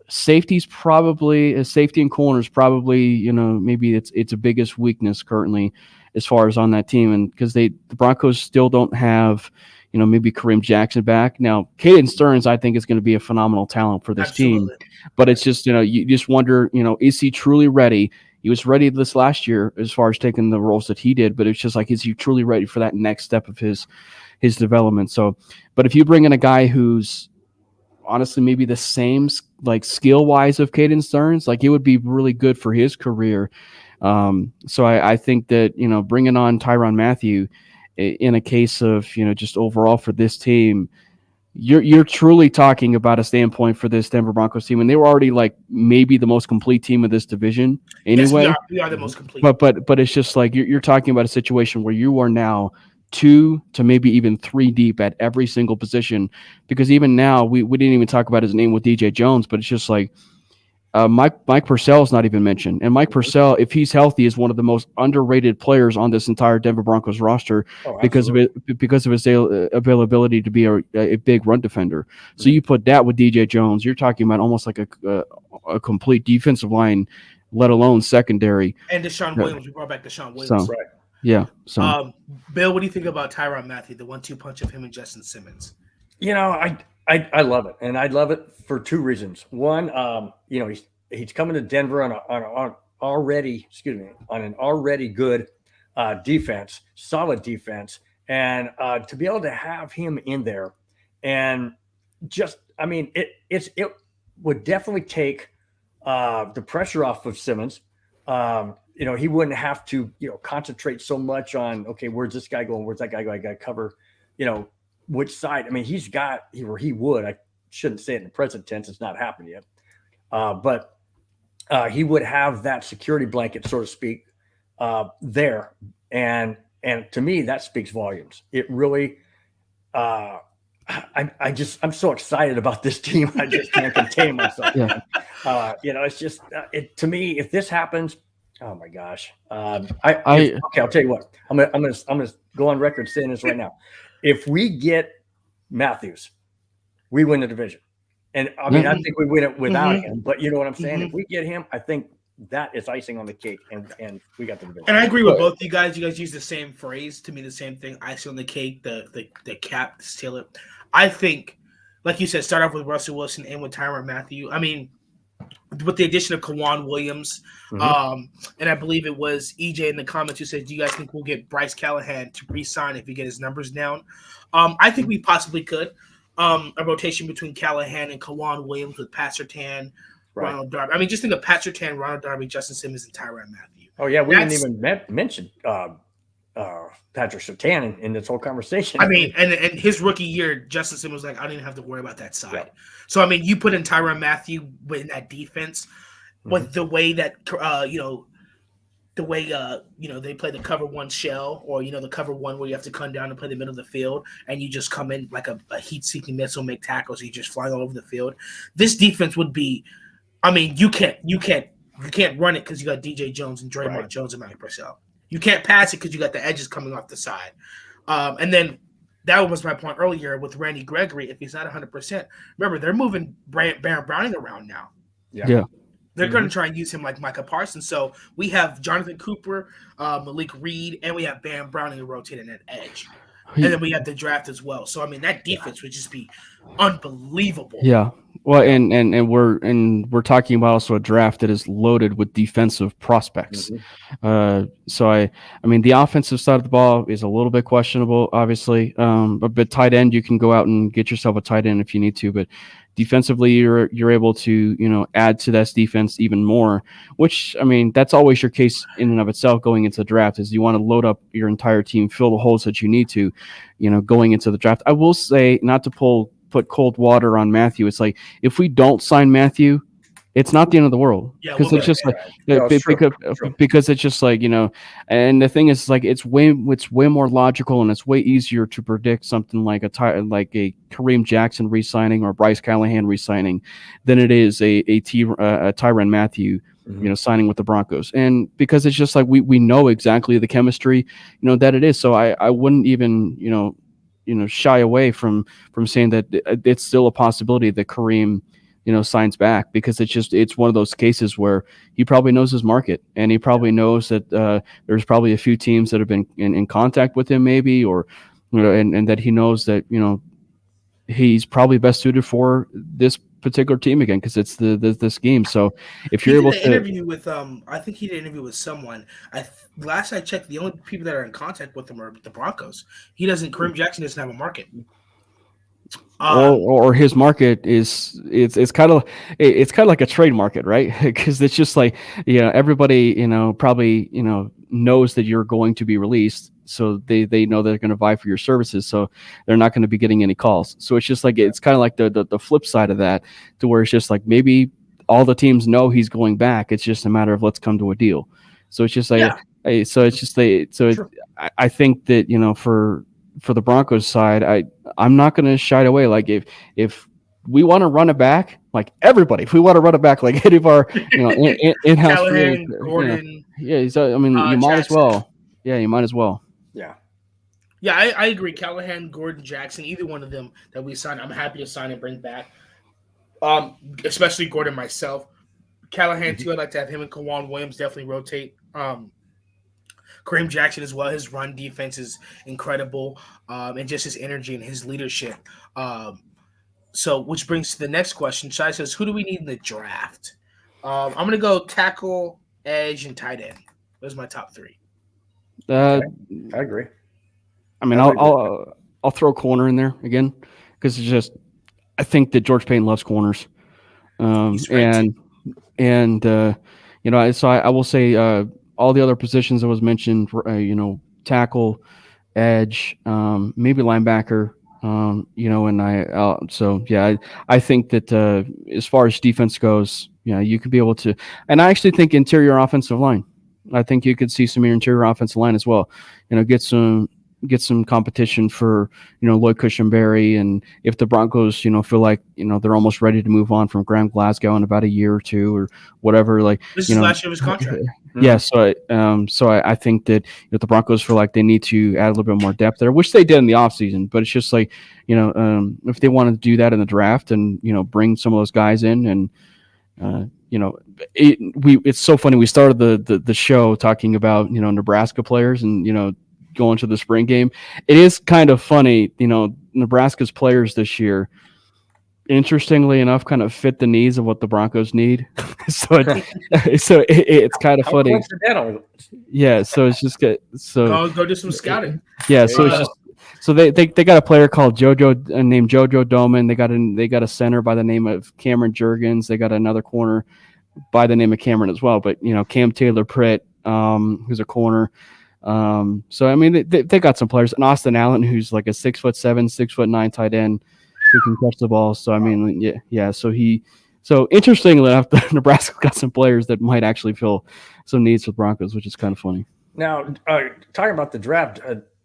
Safety and corners probably, maybe it's a biggest weakness currently as far as on that team, and because the Broncos still don't have maybe Kareem Jackson back. Now, Caden Stearns, I think, is going to be a phenomenal talent for this team, but it's just, you just wonder, is he truly ready? He was ready this last year as far as taking the roles that he did, but it's just like, is he truly ready for that next step of his development? So, but if you bring in a guy who's honestly maybe the same like skill wise of Caden Stearns, like it would be really good for his career. So I think that, bringing on Tyrann Mathieu in a case of, just overall for this team, you're truly talking about a standpoint for this Denver Broncos team. And they were already like maybe the most complete team of this division anyway. Yes, we are the most complete. But it's just like you're talking about a situation where you are now 2 to maybe even 3 deep at every single position, because even now we didn't even talk about his name with DJ Jones, but it's just like Mike Purcell is not even mentioned. And Mike Purcell, if he's healthy, is one of the most underrated players on this entire Denver Broncos roster because of his availability to be a big run defender. So you put that with DJ Jones, you're talking about almost like a complete defensive line, let alone secondary. And Deshaun Williams, we brought back Deshaun Williams. So, yeah. So, Bill, what do you think about Tyrann Mathieu, the 1-2 punch of him and Justin Simmons? I love it, and I love it for 2 reasons. One, he's coming to Denver on an already good defense, solid defense, and to be able to have him in there, and just it would definitely take the pressure off of Simmons. He wouldn't have to, concentrate so much on, okay, where's this guy going? Where's that guy going? I got to cover, which side. I mean, he would, I shouldn't say it in the present tense. It's not happened yet. But he would have that security blanket, so to speak, there. And to me, that speaks volumes. It really, I'm so excited about this team. I just can't contain myself. Yeah. It's just, to me, if this happens, oh my gosh. Okay, I'll tell you what, I'm going to go on record saying this right now. If we get Matthews, we win the division. And I mean, I think we win it without him, but you know what I'm saying? If we get him, I think that is icing on the cake, and we got the division. And I agree with both you guys. You guys use the same phrase. To me, the same thing. Icing on the cake, the cap, the seal it. I think, like you said, start off with Russell Wilson and with Tyrann Mathieu. I mean, with the addition of Kawan Williams, and I believe it was EJ in the comments who said, do you guys think we'll get Bryce Callahan to re-sign if he get his numbers down? I think we possibly could. A rotation between Callahan and Kawan Williams with Pat Surtain, Ronald Darby. I mean, just think of Pat Surtain, Ronald Darby, Justin Simmons, and Tyrann Mathieu. Oh, yeah, we didn't even mention Patrick Surtain in this whole conversation. I mean, and his rookie year, Justin Simmons was like, I don't even have to worry about that side. Yeah. So, I mean, you put in Tyrann Mathieu in that defense with the way that, they play the cover one shell or, the cover one where you have to come down and play the middle of the field and you just come in like a heat-seeking missile, make tackles, you just flying all over the field. This defense would be, I mean, you can't run it because you got DJ Jones and Draymond Jones and Matty Purcell. You can't pass it because you got the edges coming off the side. And then that was my point earlier with Randy Gregory. If he's not 100%, remember, they're moving Baron Browning around now. Yeah. They're going to try and use him like Micah Parsons. So we have Jonathan Cooper, Malik Reed, and we have Baron Browning rotating at edge. And then we have the draft as well. So, I mean, that defense would just be unbelievable. Yeah. Well, and we're talking about also a draft that is loaded with defensive prospects. So I mean, the offensive side of the ball is a little bit questionable, obviously. But tight end, you can go out and get yourself a tight end if you need to. But defensively, you're able to add to that defense even more. Which, I mean, that's always your case in and of itself going into the draft. Is you want to load up your entire team, fill the holes that you need to, going into the draft. I will say, not to put cold water on Mathieu. It's like, if we don't sign Mathieu, it's not the end of the world, because it's just like because it's just like, and the thing is, like, it's way more logical and it's way easier to predict something like a Kareem Jackson re-signing or Bryce Callahan re-signing than it is a Tyrann Mathieu signing with the Broncos. And because it's just like we know exactly the chemistry that it is. So I wouldn't even shy away from saying that it's still a possibility that Kareem signs back, because it's one of those cases where he probably knows his market, and he probably knows that there's probably a few teams that have been in contact with him, maybe, or and that he knows that he's probably best suited for this particular team again, because it's this game. So if you're able to interview with I think he did an interview with someone. Last I checked, the only people that are in contact with him are the Broncos. Kareem Jackson doesn't have a market. Or his market is it's kind of like a trade market, right? Because it's just like everybody probably knows that you're going to be released, so they know they're going to vie for your services, so they're not going to be getting any calls. So it's just like it's kind of like the flip side of that, to where it's just like maybe all the teams know he's going back. It's just a matter of let's come to a deal. So it's just like I think that for the Broncos side, I'm not going to shy away. Like if we want to run it back, like everybody, if we want to run it back, like any of our in-house Callahan, Gordon, you might Jackson. as well. Yeah, you might as well. Yeah, I agree. Callahan, Gordon, Jackson, either one of them that we sign, I'm happy to sign and bring back. Especially Gordon myself. Callahan too. I'd like to have him and Kawan Williams definitely rotate. Kareem Jackson as well. His run defense is incredible, and just his energy and his leadership. So, which brings to the next question. Shai says, "Who do we need in the draft?" I'm going to go tackle, edge, and tight end. Those are my top three. I agree. I mean, I'll throw corner in there again, because it's just, I think that George Payton loves corners, and And so I will say all the other positions that was mentioned, tackle, edge, maybe linebacker. And I think that as far as defense goes, you could be able to, and I actually think interior offensive line. I think you could see some interior offensive line as well. Get some competition for Lloyd Cushenberry, and if the Broncos feel like they're almost ready to move on from Graham Glasgow in about a year or two or whatever, like This is last year of his contract. Yeah, so I think that if the Broncos feel like they need to add a little bit more depth there, which they did in the offseason, but it's just like if they wanted to do that in the draft and bring some of those guys in, and it's so funny. We started the show talking about Nebraska players and going to the spring game. It is kind of funny, Nebraska's players this year, interestingly enough, kind of fit the needs of what the Broncos need. It's kind of funny. Yeah, so it's just good. So go do some scouting. Yeah, so it's just so they got a player called named Jojo Doman. They got a center by the name of Cameron Jurgens. They got another corner by the name of Cameron as well. But Cam Taylor Pritt, who's a corner. So I mean they got some players, and Austin Allen, who's like a 6'7", 6'9" tight end who can catch the ball. So I mean, yeah. So interestingly enough, Nebraska got some players that might actually fill some needs with Broncos, which is kind of funny. Now, talking about the draft,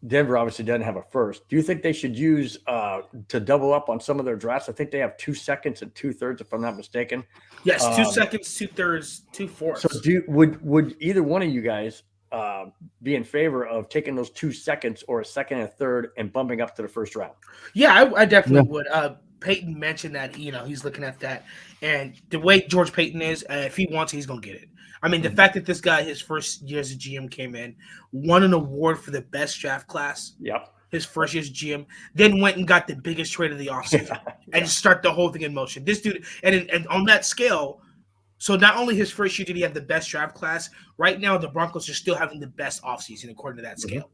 Denver obviously doesn't have a first. Do you think they should use to double up on some of their drafts? I think they have 2 seconds and 2/3, if I'm not mistaken. Yes, 2 seconds, 2/3, 2/4. So would either one of you guys be in favor of taking those 2 seconds or a second and a third and bumping up to the first round? Yeah, I definitely would. Peyton mentioned that he's looking at that, and the way George Payton is, if he wants it, he's gonna get it. I mean, the fact that this guy, his first year as a GM, came in, won an award for the best draft class. Yep. His first year as GM, then went and got the biggest trade of the offseason and start the whole thing in motion. This dude, and on that scale. So not only his first year did he have the best draft class, right now the Broncos are still having the best offseason according to that scale.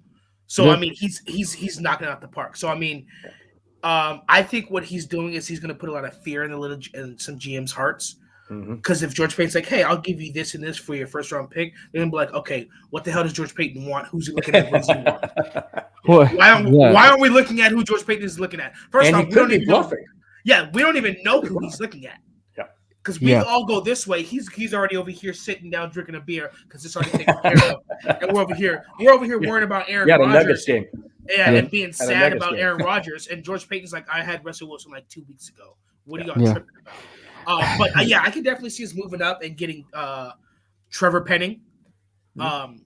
So I mean he's knocking it out the park. So I mean, I think what he's doing is he's going to put a lot of fear in some GM's hearts. Because if George Payton's like, hey, I'll give you this and this for your first round pick, they're gonna be like, okay, what the hell does George Payton want? Who's he looking at? What does he want? Why aren't we looking at who George Payton is looking at? First off, we don't even know. Yeah, we don't even know who he's looking at. Because we all go this way. He's already over here sitting down drinking a beer because it's already taken care of. And we're over here worrying about Aaron Rodgers. The Nuggets game. Yeah, and being sad about Aaron Rodgers. And George Payton's like, I had Russell Wilson like 2 weeks ago. What are y'all tripping about? But I can definitely see us moving up and getting Trevor Penning,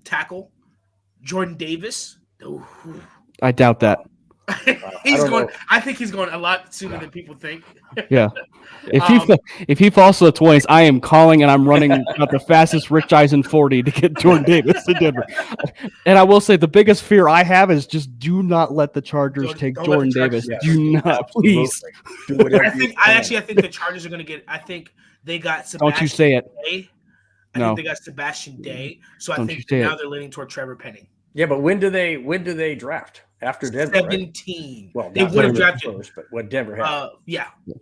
tackle, Jordan Davis. Ooh. I doubt that. I think he's going a lot sooner than people think. Yeah. If he falls to the 20s, I am calling and I'm running out the fastest Rich Eisen 40 to get Jordan Davis to Denver. And I will say the biggest fear I have is just do not let the Chargers take Jordan Davis. Do not, please. I think the Chargers are going to get. I think they got Sebastian. Don't you say it? Day. I think they got Sebastian Day. So I think now they're leaning toward Trevor Penning. Yeah, but when do they draft? After Denver, 17. Right? Well, they would have drafted first, but what Denver had.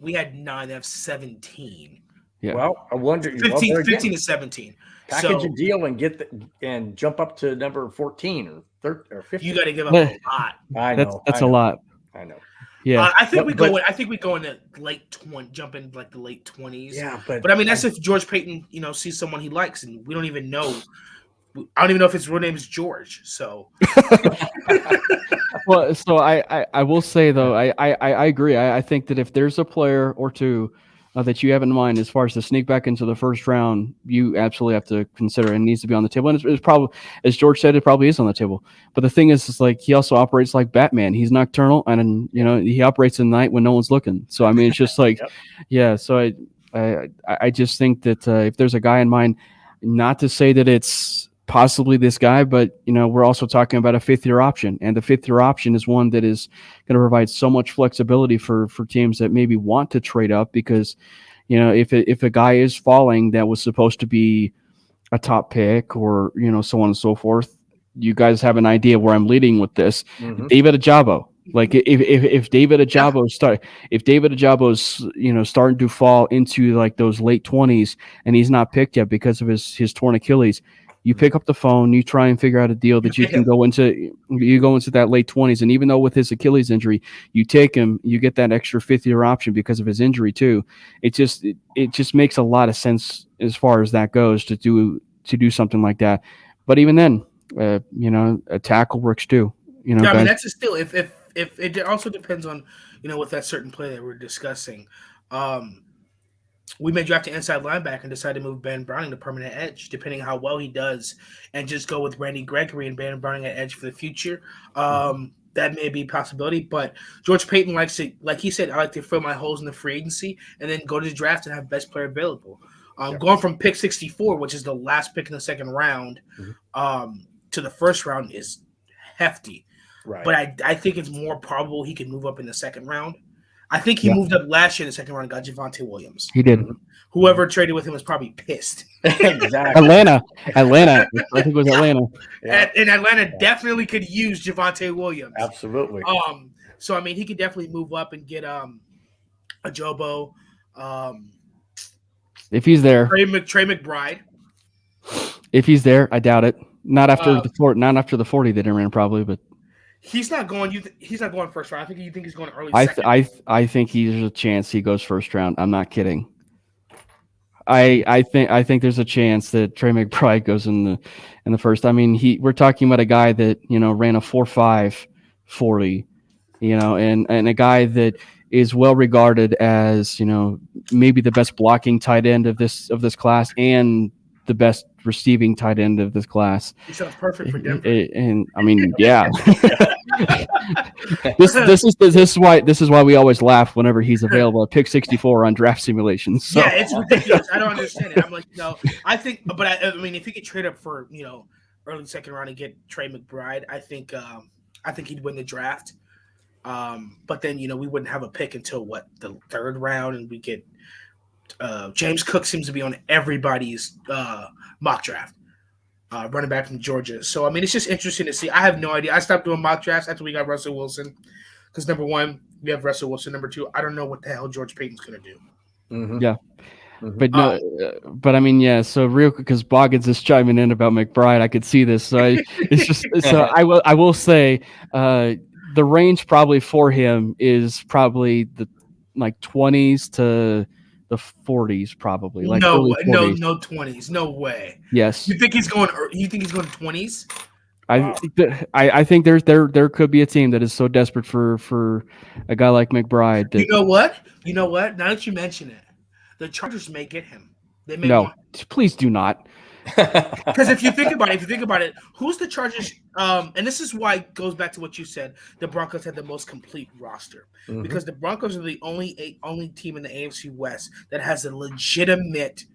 We had 9. They have 17. Yeah. Well, I wonder. 15 to 17. Package a deal and jump up to number 14 or 15. You got to give up a lot. I know. That's a lot. I know. Yeah. I think we go in the late 20, jump in like the late 20s. Yeah, but I mean that's if George Payton, sees someone he likes, and we don't even know. I don't even know if his real name is George. So, well, so I will say though, I agree. I think that if there's a player or two that you have in mind as far as to sneak back into the first round, you absolutely have to consider it needs to be on the table. And it's probably, as George said, it probably is on the table. But the thing is like he also operates like Batman. He's nocturnal, and he operates at night when no one's looking. So I mean, it's just like, yeah. So I just think that if there's a guy in mind, not to say that it's possibly this guy, but we're also talking about a 5th-year option, and the 5th-year option is one that is going to provide so much flexibility for teams that maybe want to trade up because if a guy is falling that was supposed to be a top pick or so on and so forth. You guys have an idea where I'm leading with this. David Ajabo, Like if David Ajabo's starting to fall into like those late 20s and he's not picked yet because of his torn Achilles, you pick up the phone, you try and figure out a deal that you can go into that late 20s, and even though with his Achilles injury, you take him, you get that extra 5th-year option because of his injury too. It just makes a lot of sense as far as that goes to do something like that. But even then, a tackle works too. I mean, guys, that's still if it also depends on with that certain play that we're discussing. We may draft an inside linebacker and decide to move Ben Browning to permanent edge, depending on how well he does, and just go with Randy Gregory and Ben Browning at edge for the future. That may be a possibility, but George Payton likes to, like he said, I like to fill my holes in the free agency and then go to the draft and have best player available. Going from pick 64, which is the last pick in the second round, to the first round is hefty. Right. But I think it's more probable he can move up in the second round. I think he moved up last year in the second round and got Javonte Williams. He did. Whoever traded with him was probably pissed. Exactly. Atlanta. I think it was Atlanta. Yeah. And Atlanta definitely could use Javonte Williams. Absolutely. So I mean, he could definitely move up and get a Jobo. If he's there. Trey McBride. If he's there, I doubt it. Not after the 40 that he ran probably, but he's not going. He's not going first round. You think he's going early. I think there's a chance he goes first round. I'm not kidding. I think there's a chance that Trey McBride goes in the first. I mean, we're talking about a guy that ran a 4.5 40, and a guy that is well regarded as maybe the best blocking tight end of this class and the best receiving tight end of this class. He sounds perfect for Denver. And I mean, yeah. This is why we always laugh whenever he's available at pick 64 on draft simulations. So. Yeah, it's ridiculous. I don't understand it. I'm like, I think, but I mean, if he could trade up for early second round and get Trey McBride, I think he'd win the draft. But then we wouldn't have a pick until the third round, and we get James Cook seems to be on everybody's mock draft. Running back from Georgia. So, I mean, it's just interesting to see. I have no idea. I stopped doing mock drafts after we got Russell Wilson because, number one, we have Russell Wilson. Number two, I don't know what the hell George Payton's going to do. Mm-hmm. Yeah. Mm-hmm. But I mean, yeah, so real quick, because Boggins is chiming in about McBride, I could see this. So I will say the range probably for him is probably the 20s to the 40s, probably. Like no 20s, no way. Yes. You think he's going 20s? I think there could be a team that is so desperate for a guy like McBride. That, you know what? Now that you mention it, the Chargers may get him. They may please do not. Because if you think about it, who's the Chargers? And this is why it goes back to what you said. The Broncos had the most complete roster because the Broncos are the only team in the AFC West that has a legitimate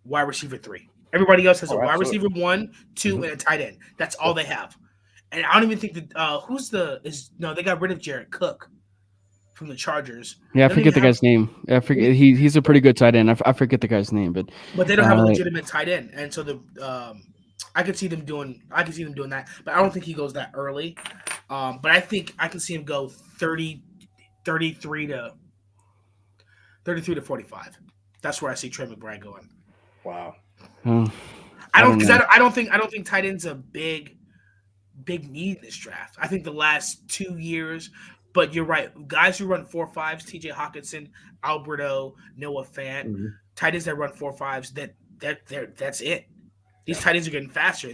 wide receiver 3. Everybody else has a wide receiver 1, 2, and a tight end. That's all they have. And I don't even think that they got rid of Jared Cook from the Chargers. Yeah, I forget the guy's name. I forget he's a pretty good tight end. I forget the guy's name, but they don't have a legitimate tight end, and so I could see them doing that, but I don't think he goes that early. But I think I can see him go 33 to 45. That's where I see Trey McBride going. Wow. I don't think tight end's a big need in this draft. I think the last 2 years. But you're right. Guys who run 4.5s, T.J. Hawkinson, Alberto, Noah Fant, tight ends that run 4.5s, that's it. These tight ends are getting faster.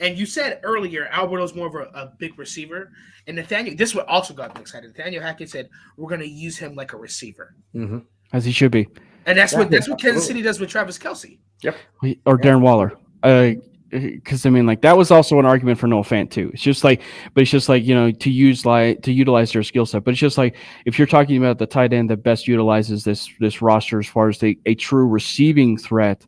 And you said earlier, Alberto's more of a big receiver. And Nathaniel, this is what also got me excited. Nathaniel Hackett said, we're going to use him like a receiver. Mm-hmm. As he should be. And that's what Kansas City does with Travis Kelce. Yep. Or Darren Waller. Because I mean, like that was also an argument for Noah Fant too. It's just like to utilize their skill set. But it's just like if you're talking about the tight end that best utilizes this roster as far as a true receiving threat,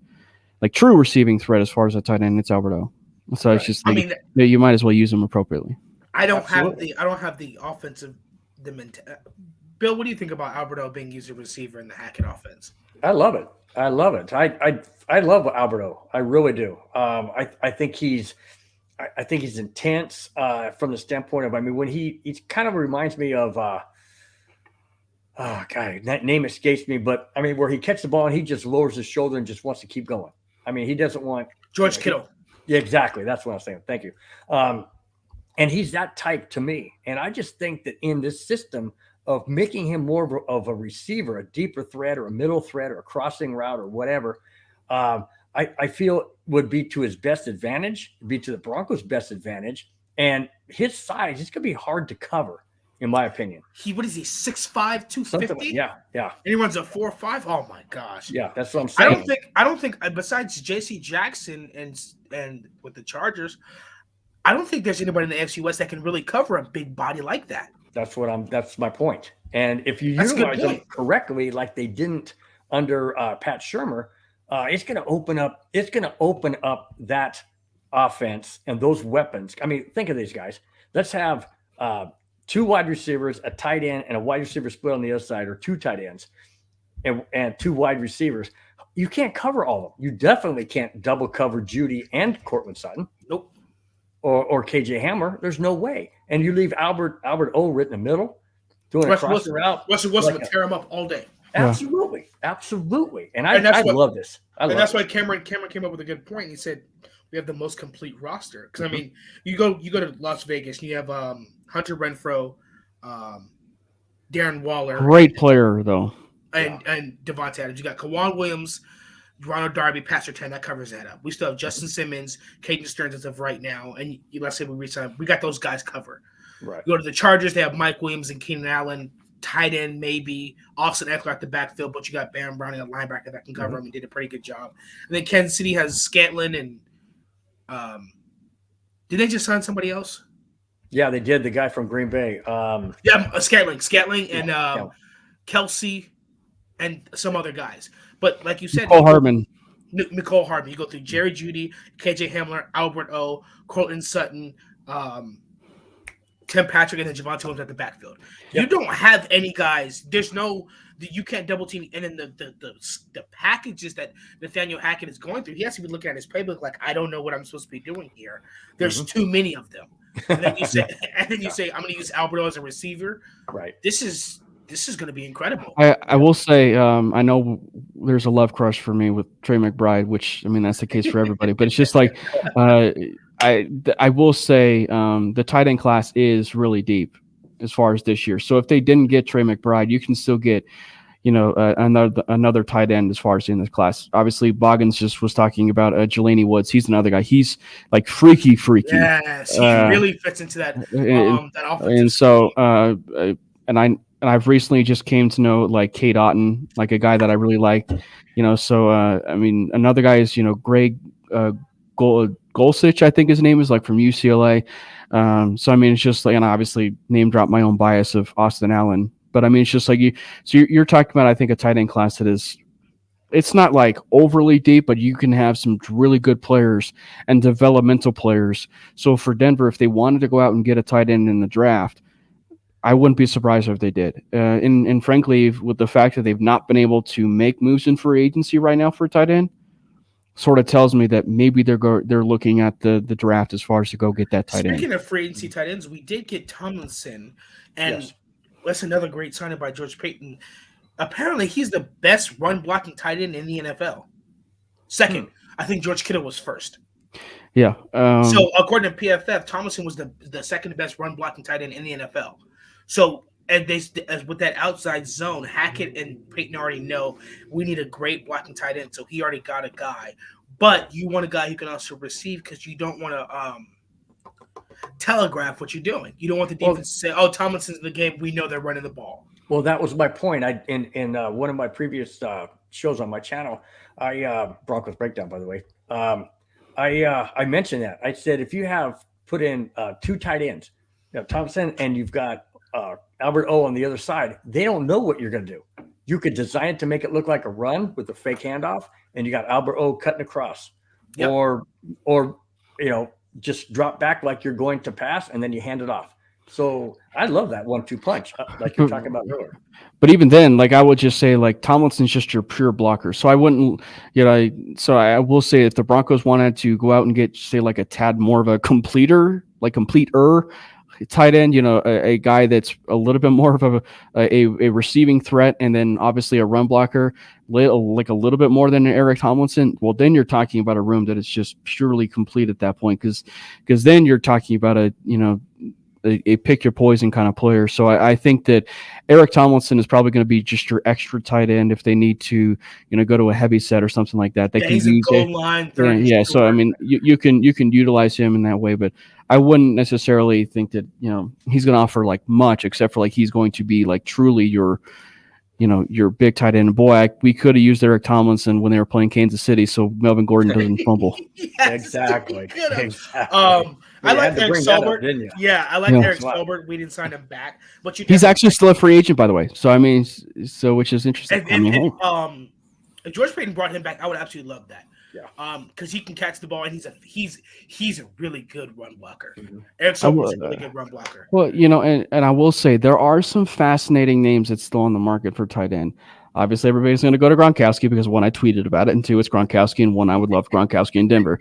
as far as a tight end, it's Alberto. So it's just you might as well use him appropriately. I don't have the offensive Bill, what do you think about Alberto being used as a receiver in the Hackett offense? I love it. I love Alberto. I really do. I think he's I think he's intense from the standpoint of, I mean, when he kind of reminds me of, oh God, that name escapes me, but I mean, where he catches the ball and he just lowers his shoulder and just wants to keep going. I mean, he doesn't want George Kittle. Yeah, exactly. That's what I was saying. Thank you. And he's that type to me. And I just think that in this system of making him more of a receiver, a deeper threat or a middle threat or a crossing route or whatever, I feel would be to his best advantage, be to the Broncos' best advantage. And his size, it's going to be hard to cover, in my opinion. What is he, 6'5", 250? Yeah. And he runs a 4.5. Oh my gosh. Yeah, that's what I'm saying. I don't think besides J.C. Jackson and with the Chargers, I don't think there's anybody in the AFC West that can really cover a big body like that. That's my point. And if you utilize them correctly, like they didn't under Pat Shurmur, it's going to open up that offense and those weapons. I mean, think of these guys. Let's have 2 wide receivers, a tight end, and a wide receiver split on the other side, or 2 tight ends and 2 wide receivers. You can't cover all of them. You definitely can't double cover Judy and Cortland Sutton. Nope. Or KJ Hamler. There's no way. And you leave Albert O right in the middle, doing a crossing route. Russell Wilson would tear him up all day. Absolutely. And I love this. That's why Cameron came up with a good point. He said we have the most complete roster. Because I mean, you go to Las Vegas and you have Hunter Renfrow, Darren Waller, great player though, and Devontae Adams. You got Kawan Williams, Ronald Darby, Pastor 10. That covers that up. We still have Justin Simmons, Caden Stearns as of right now, and let's say we resign. We got those guys covered. Right. You go to the Chargers. They have Mike Williams and Keenan Allen. Tight end, maybe. Austin Eckler at the backfield, but you got Baron Browning, a linebacker that can cover him. He did a pretty good job. And then Kansas City has Scantlin and did they just sign somebody else? Yeah, they did. The guy from Green Bay. Scantling and Kelsey and some other guys. But like you said, Nicole Hardman. You go through Jerry Jeudy, KJ Hamler, Albert O, Cortland Sutton, Tim Patrick, and then Javonte Williams at the backfield. Yep. You don't have any guys. There's no. You can't double team. And then the packages that Nathaniel Hackett is going through, he has to be looking at his playbook like, I don't know what I'm supposed to be doing here. There's too many of them. And then you say, I'm going to use Albert O as a receiver. Right. This is going to be incredible. I will say, I know there's a love crush for me with Trey McBride, which I mean that's the case for everybody. But it's just like I will say the tight end class is really deep as far as this year. So if they didn't get Trey McBride, you can still get another tight end as far as in this class. Obviously, Boggins just was talking about Jelani Woods. He's another guy. He's like freaky. Yes, he really fits into that offense. And so, and I've recently just came to know like Kate Otten, like a guy that I really liked. So I mean, another guy is Greg Golsich, I think his name is, like from UCLA. So I mean, it's just like, and I obviously name drop my own bias of Austin Allen. But I mean, it's just like you're talking about, I think, a tight end class that is, it's not like overly deep, but you can have some really good players and developmental players. So for Denver, if they wanted to go out and get a tight end in the draft, I wouldn't be surprised if they did. And frankly, with the fact that they've not been able to make moves in free agency right now for a tight end, sort of tells me that maybe they're looking at the draft as far as to go get that tight end. Speaking of free agency tight ends, we did get Tomlinson, and that's another great signing by George Payton. Apparently, he's the best run-blocking tight end in the NFL. Second, I think George Kittle was first. Yeah. So according to PFF, Tomlinson was the second best run-blocking tight end in the NFL. So as with that outside zone, Hackett and Payton already know we need a great blocking tight end. So he already got a guy. But you want a guy who can also receive, because you don't want to telegraph what you're doing. You don't want the defense to say, "Oh, Tomlinson's in the game. We know they're running the ball." Well, that was my point. In one of my previous shows on my channel, Broncos Breakdown, by the way, I mentioned that. I said if you have put in 2 tight ends, Thompson, and you've got Albert O on the other side, they don't know what you're going to do. You could design it to make it look like a run with a fake handoff, and you got Albert O cutting across, or just drop back like you're going to pass, and then you hand it off. So I love that 1-2 punch, like you're talking about earlier. But even then, like I would just say, like Tomlinson's just your pure blocker. So I wouldn't, so I will say if the Broncos wanted to go out and get, say, like a tad more of a completer tight end, a guy that's a little bit more of a receiving threat, and then obviously a run blocker, like a little bit more than Eric Tomlinson. Well, then you're talking about a room that is just purely complete at that point, because then you're talking about a pick your poison kind of player. So I think that Eric Tomlinson is probably going to be just your extra tight end if they need to, go to a heavy set or something like that. They can he's use a goal line. Yeah. So I mean, you can utilize him in that way, but I wouldn't necessarily think that he's going to offer like much, except for like he's going to be like truly your big tight end. Boy, we could have used Eric Tomlinson when they were playing Kansas City, so Melvin Gordon doesn't fumble. Yes, exactly. I like Eric Stolbert. Yeah, I like Eric Stolbert. We didn't sign him back, but he's actually still a free agent, by the way. So I mean, which is interesting. If George Payton brought him back, I would absolutely love that. Yeah. Because he can catch the ball, and he's a really good run blocker. Mm-hmm. Eric Stolbert's a really good run blocker. Well, and I will say there are some fascinating names that's still on the market for tight end. Obviously, everybody's going to go to Gronkowski because one, I tweeted about it, and two, it's Gronkowski, and one, I would love Gronkowski in Denver.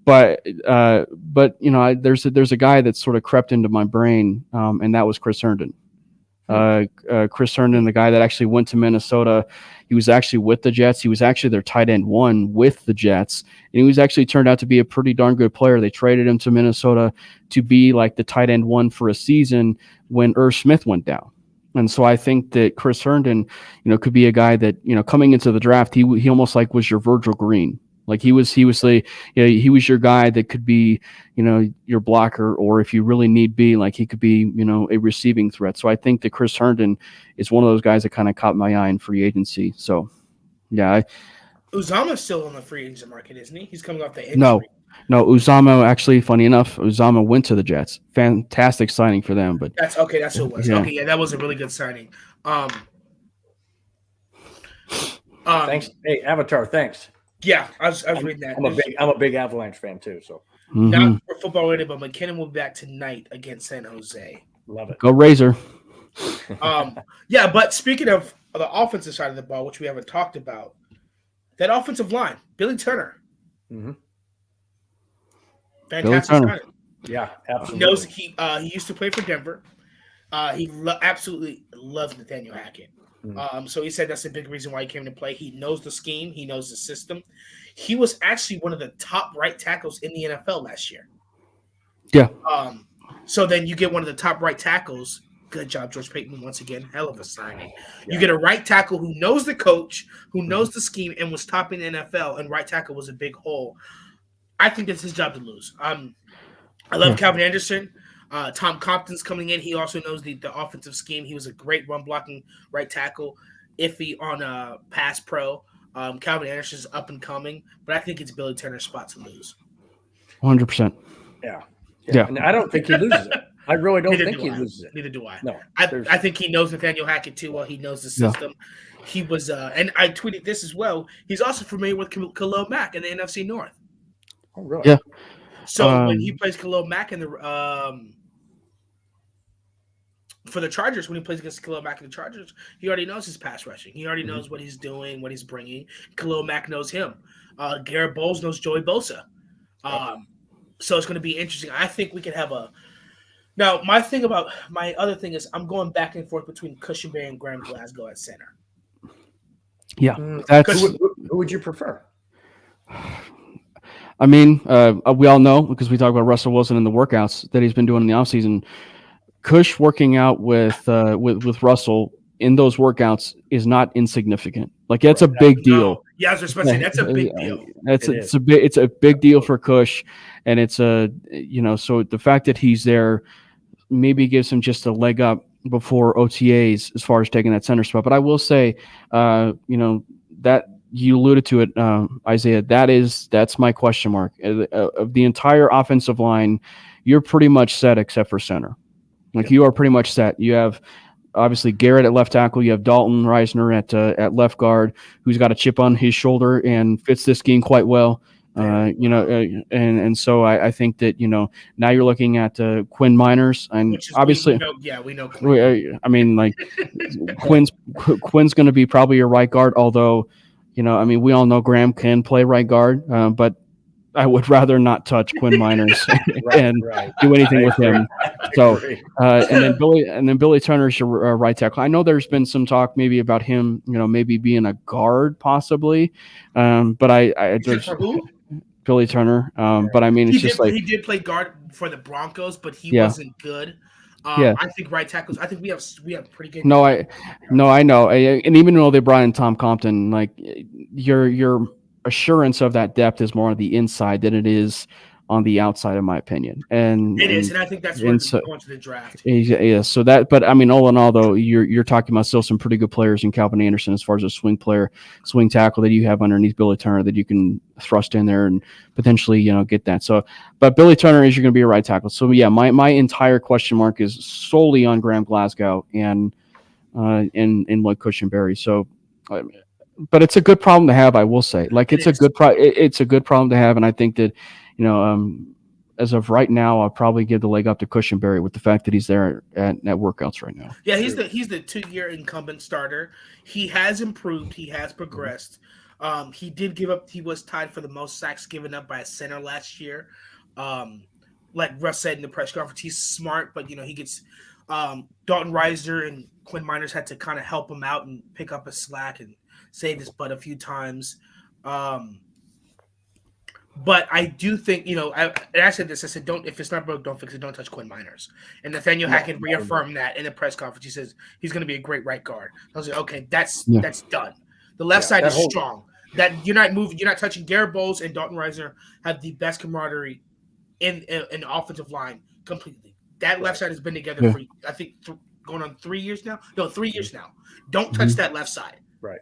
But there's a guy that sort of crept into my brain, and that was Chris Herndon. Chris Herndon, the guy that actually went to Minnesota. He was actually with the Jets. He was actually their tight end one with the Jets, and he was actually turned out to be a pretty darn good player. They traded him to Minnesota to be like the tight end one for a season when Irv Smith went down. And so I think that Chris Herndon, could be a guy that, coming into the draft, he almost like was your Virgil Green. Like he was your guy that could be, your blocker, or if you really need be, like he could be, a receiving threat. So I think that Chris Herndon is one of those guys that kind of caught my eye in free agency. So, yeah. Uzama's still on the free agent market, isn't he? He's coming off the injury. No, Uzama, actually, funny enough, Uzama went to the Jets. Fantastic signing for them. But that's okay. That's who it was. Yeah. Okay, yeah, that was a really good signing. Thanks. Hey, Avatar, thanks. Yeah, I was reading that. I'm a big Avalanche fan too. So not for football related, but McKinnon will be back tonight against San Jose. Love it. Go Razor. Yeah, but speaking of the offensive side of the ball, which we haven't talked about, that offensive line, Billy Turner. Mm-hmm. Fantastic signing. Yeah, absolutely. He knows he used to play for Denver. He absolutely loves Nathaniel Hackett. So he said that's a big reason why he came to play. He knows the scheme. He knows the system. He was actually one of the top right tackles in the NFL last year. Yeah. So then you get one of the top right tackles. Good job, George Payton. Once again, hell of a signing. Yeah. You get a right tackle who knows the coach, who knows the scheme, and was top in the NFL, and right tackle was a big hole. I think that's his job to lose. I love Calvin Anderson. Tom Compton's coming in. He also knows the offensive scheme. He was a great run blocking right tackle, iffy on pass pro. Calvin Anderson's up and coming, but I think it's Billy Turner's spot to lose. 100%. Yeah. And I don't think he loses it. I really don't think he loses it. Neither do I. No, I think he knows Nathaniel Hackett too well. He knows the system. Yeah. He was, and I tweeted this as well. He's also familiar with Khalil Mack in the NFC North. Oh, really? Yeah. So when he plays Khalil Mack in the for the Chargers, when he plays against Khalil Mack in the Chargers, he already knows his pass rushing. He already knows what he's doing, what he's bringing. Khalil Mack knows him. Garrett Bowles knows Joey Bosa. So it's going to be interesting. I think we can have a. Now, my other thing is I'm going back and forth between Cushenberry and Graham Glasgow at center. Yeah, who would you prefer? I mean, we all know because we talk about Russell Wilson and the workouts that he's been doing in the offseason. Cush working out with Russell in those workouts is not insignificant. Like that's a big deal. Yeah, I was just about to say that's a big deal. It's a big deal for Cush, and it's so the fact that he's there maybe gives him just a leg up before OTAs as far as taking that center spot. But I will say, that you alluded to it, Isaiah. That's my question mark of the entire offensive line. You're pretty much set except for center. Like you are pretty much set. You have obviously Garrett at left tackle. You have Dalton Reisner at left guard, who's got a chip on his shoulder and fits this scheme quite well. And so I think that now you're looking at Quinn Miners, and Which is, obviously, we know Quinn. I mean, like Quinn's going to be probably your right guard. Although, I mean, we all know Graham can play right guard, but I would rather not touch Quinn Miners and do anything with him. So, and then Billy Turner's your right tackle. I know there's been some talk maybe about him, maybe being a guard possibly, but I there's Billy Turner. But I mean, it's he did play guard for the Broncos, but he wasn't good. I think right tackles. I think we have pretty good. I know, and even though they brought in Tom Compton, like your assurance of that depth is more on the inside than it is on the outside, in my opinion. And it is, and I think that's where it's going to the draft. Yeah, so that, but I mean, all in all, though, you're talking about still some pretty good players in Calvin Anderson as far as a swing tackle that you have underneath Billy Turner that you can thrust in there and potentially, get that. So, but Billy Turner is you're going to be a right tackle. So yeah, my entire question mark is solely on Graham Glasgow and Lloyd Cushenberry. So. But it's a good problem to have, I will say. Like it's a good problem to have, and I think that, as of right now, I'll probably give the leg up to Cushenberry with the fact that he's there at workouts right now. Yeah, he's the 2-year incumbent starter. He has improved. He has progressed. He did give up. He was tied for the most sacks given up by a center last year. Like Russ said in the press conference, he's smart, but he gets Dalton Reiser and Quinn Miners had to kind of help him out and pick up his slack and saved his butt a few times. But I do think, I said this, I said, if it's not broke, don't fix it. Don't touch Quinn Miners. And Nathaniel Hackett reaffirmed that in the press conference. He says he's going to be a great right guard. I was like, okay, that's done. The left side is strong. That you're not moving, you're not touching. Garrett Bowles and Dalton Reiser have the best camaraderie in the offensive line completely. That left side has been together for, I think, going on 3 years now. No, 3 years now. Don't touch that left side. Right.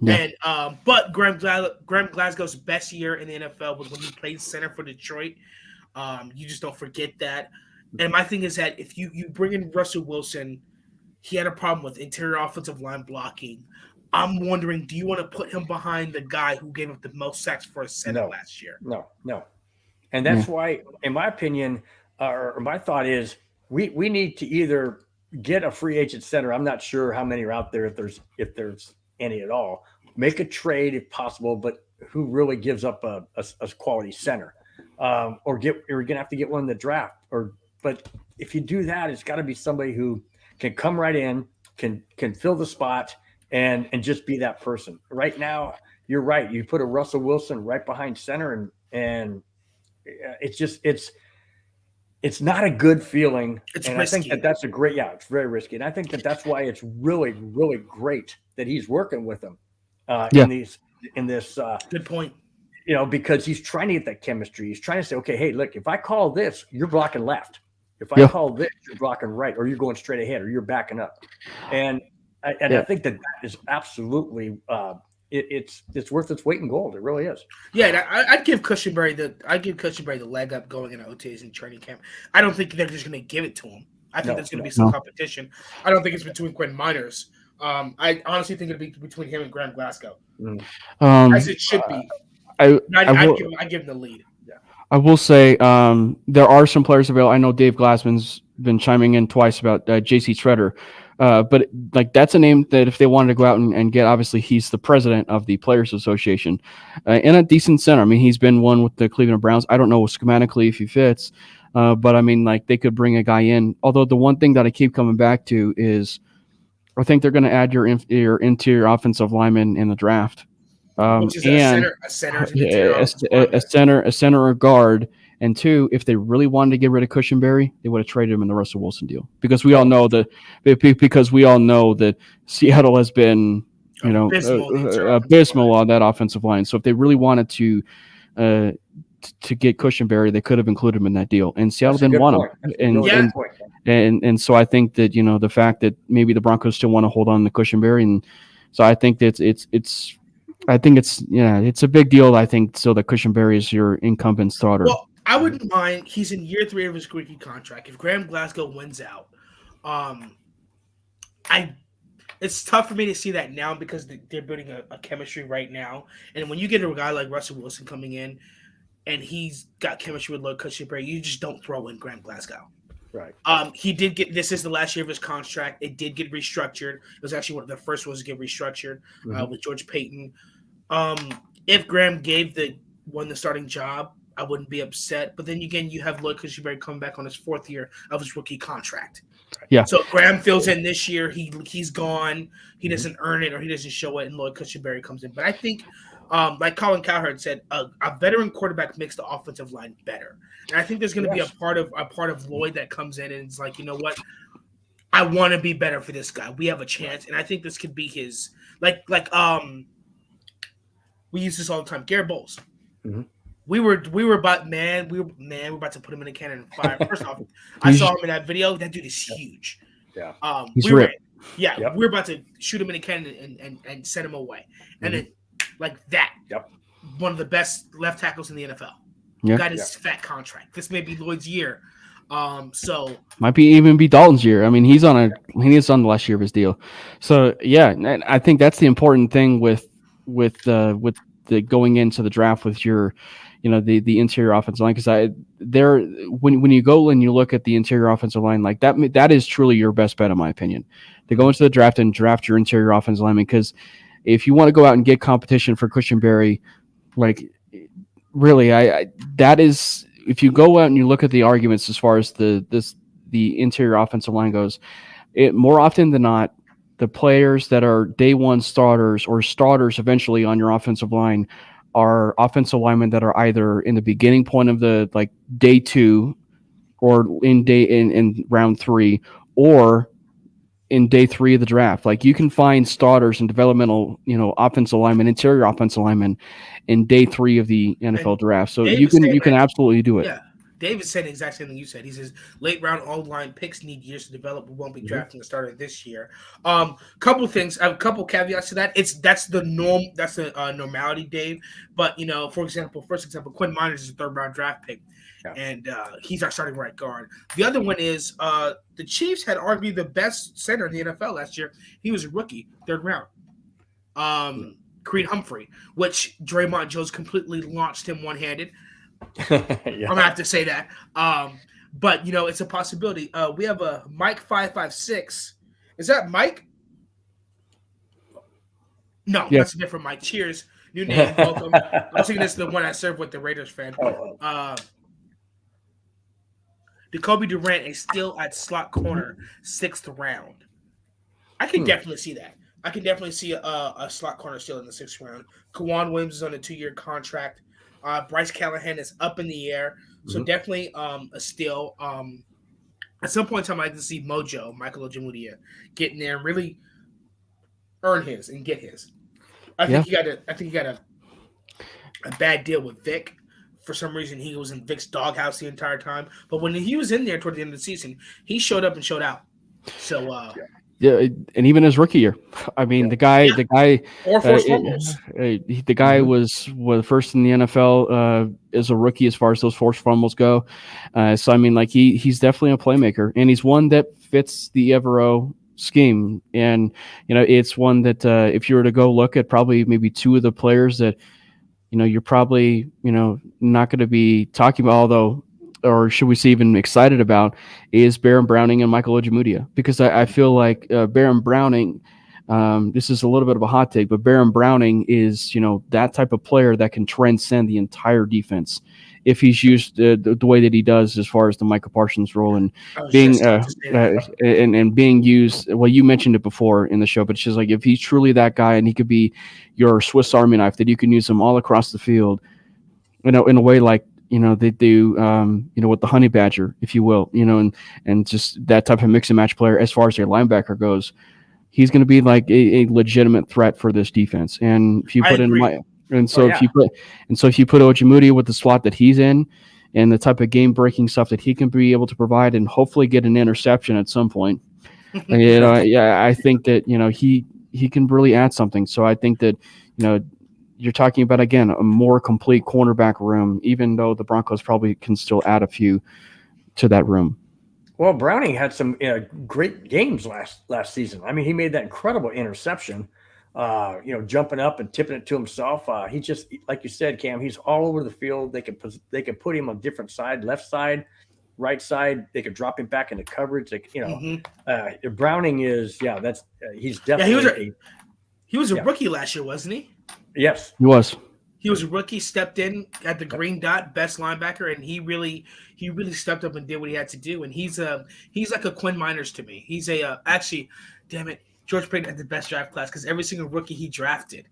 Yeah. And but Graham Glasgow's best year in the NFL was when he played center for Detroit. You just don't forget that. And my thing is that if you bring in Russell Wilson, he had a problem with interior offensive line blocking. I'm wondering, do you want to put him behind the guy who gave up the most sacks for a center last year? No. And that's why, in my opinion, or my thought is, we need to either get a free agent center. I'm not sure how many are out there, if there's any at all. Make a trade if possible, but who really gives up a quality center? Or you're gonna have to get one in the draft. But if you do that, it's got to be somebody who can come right in, can fill the spot, and just be that person. Right now, you're right. You put a Russell Wilson right behind center, and it's not a good feeling. It's and risky. I think that's a great, it's very risky. And I think that's why it's really, really great that he's working with them in this. Good point. Because he's trying to get that chemistry. He's trying to say, okay, hey, look, if I call this, you're blocking left. If I call this, you're blocking right, or you're going straight ahead, or you're backing up. And I think that is absolutely it's worth its weight in gold. It really is. Yeah, I'd give Cushenberry the leg up going into OTAs and training camp. I don't think they're just going to give it to him. I think there's going to be some competition. I don't think it's between Quinn Miners. I honestly think it'll be between him and Graham Glasgow, as it should be. I'd give him the lead. Yeah. I will say there are some players available. I know Dave Glassman's been chiming in twice about J.C. Treader. But like that's a name that if they wanted to go out and get, obviously he's the president of the Players Association and a decent center. I mean, he's been one with the Cleveland Browns. I don't know schematically if he fits, but I mean, like they could bring a guy in. Although the one thing that I keep coming back to is I think they're going to add your interior offensive lineman in the draft. Which is a center or guard. And two, if they really wanted to get rid of Cushenberry, they would have traded him in the Russell Wilson deal because we all know that Seattle has been abysmal on that offensive line. So if they really wanted to get Cushenberry, they could have included him in that deal. And Seattle didn't want him. And so I think that the fact that maybe the Broncos still want to hold on to Cushenberry, and so I think that it's a big deal. I think so that Cushenberry is your incumbent starter. Well, I wouldn't mind. He's in year 3 of his rookie contract. If Graham Glasgow wins out, it's tough for me to see that now because they're building a chemistry right now. And when you get a guy like Russell Wilson coming in, and he's got chemistry with Lloyd Cushenberry, you just don't throw in Graham Glasgow. Right. He did get, this is the last year of his contract. It did get restructured. It was actually one of the first ones to get restructured with George Payton. If Graham won the starting job, I wouldn't be upset. But then again, you have Lloyd Cushenberry coming back on his 4th year of his rookie contract. Yeah. So Graham fills in this year. He's gone. He doesn't earn it, or he doesn't show it, and Lloyd Cushenberry comes in. But I think, like Colin Cowherd said, a veteran quarterback makes the offensive line better. And I think there's going to be a part of Lloyd that comes in and it's like, you know what, I want to be better for this guy. We have a chance, and I think this could be his like we use this all the time. Garrett Bowles. We were about to put him in a cannon and fire. First off, I saw him in that video. That dude is huge. Yeah. He's ripped. We're about to shoot him in a cannon and send him away. And then like that. Yep. One of the best left tackles in the NFL. Yeah. Got his fat contract. This may be Lloyd's year. So might even be Dalton's year. I mean, he is on the last year of his deal. So yeah, and I think that's the important thing with the going into the draft with your, the interior offensive line, because when you go and you look at the interior offensive line, like that is truly your best bet in my opinion, to go into the draft and draft your interior offensive lineman, because if you want to go out and get competition for Cushenberry, like really, that is, if you go out and you look at the arguments as far as the interior offensive line goes, it more often than not, the players that are day one starters or starters eventually on your offensive line are offensive linemen that are either in the beginning point of the like day 2 or in round 3 or in day 3 of the draft. Like you can find starters and developmental, offensive linemen, interior offensive linemen in day 3 of the NFL draft. So you can absolutely do it. Yeah. David said the exact same thing you said. He says late round O-line picks need years to develop. We won't be drafting a starter this year. Couple things, a couple caveats to that. That's the norm. That's the normality, Dave. But first example, Quinn Miners is a 3rd round draft pick, and he's our starting right guard. The other one is the Chiefs had arguably the best center in the NFL last year. He was a rookie, 3rd round. Creed Humphrey, which Draymond Jones completely launched him one-handed. I'm gonna have to say that, but it's a possibility. We have a Mike 556. Is that Mike? No, that's a different Mike. Cheers, new name. Welcome. I'm thinking this is the one I served with the Raiders fan. Jacoby Durant is still at slot corner, 6th round. I can definitely see that. I can definitely see a slot corner still in the 6th round. Kawan Williams is on a 2-year contract. Bryce Callahan is up in the air, so definitely a steal. At some point in time, I'd like to see Mojo, Michael Ojemudia, get in there and really earn his and get his. I think he got a bad deal with Vic. For some reason, he was in Vic's doghouse the entire time. But when he was in there toward the end of the season, he showed up and showed out. So yeah, and even his rookie year, I mean, the guy, or forced fumbles. The guy was first in the NFL as a rookie as far as those forced fumbles go. So I mean, like he's definitely a playmaker, and he's one that fits the Evero scheme. And it's one that if you were to go look at probably maybe 2 of the players that you're probably not going to be talking about, although. Or should we say even excited about, is Baron Browning and Michael Ojemudia, because I feel like Baron Browning, this is a little bit of a hot take, but Baron Browning is that type of player that can transcend the entire defense if he's used the way that he does as far as the Michael Parsons role and being and being used. Well, you mentioned it before in the show, but it's just like if he's truly that guy and he could be your Swiss Army knife that you can use him all across the field, in a way like. They do, with the honey badger, if you will, and just that type of mix and match player. As far as their linebacker goes, he's going to be like a legitimate threat for this defense. And if you put if you put Ojemudia with the slot that he's in, and the type of game breaking stuff that he can be able to provide, and hopefully get an interception at some point, I think that he can really add something. So I think that you're talking about, again, a more complete cornerback room, even though the Broncos probably can still add a few to that room. Well, Browning had some great games last season. I mean, he made that incredible interception jumping up and tipping it to himself. He just, like you said, Cam, he's all over the field. They can put him on different side, left side, right side. They could drop him back into coverage. Browning is, he's definitely. He was a rookie last year, wasn't he? Yes, He was. He was a rookie, stepped in at the green dot, best linebacker, and he really stepped up and did what he had to do. And he's like a Quinn Miners to me. He's actually, damn it, George Payton had the best draft class because every single rookie he drafted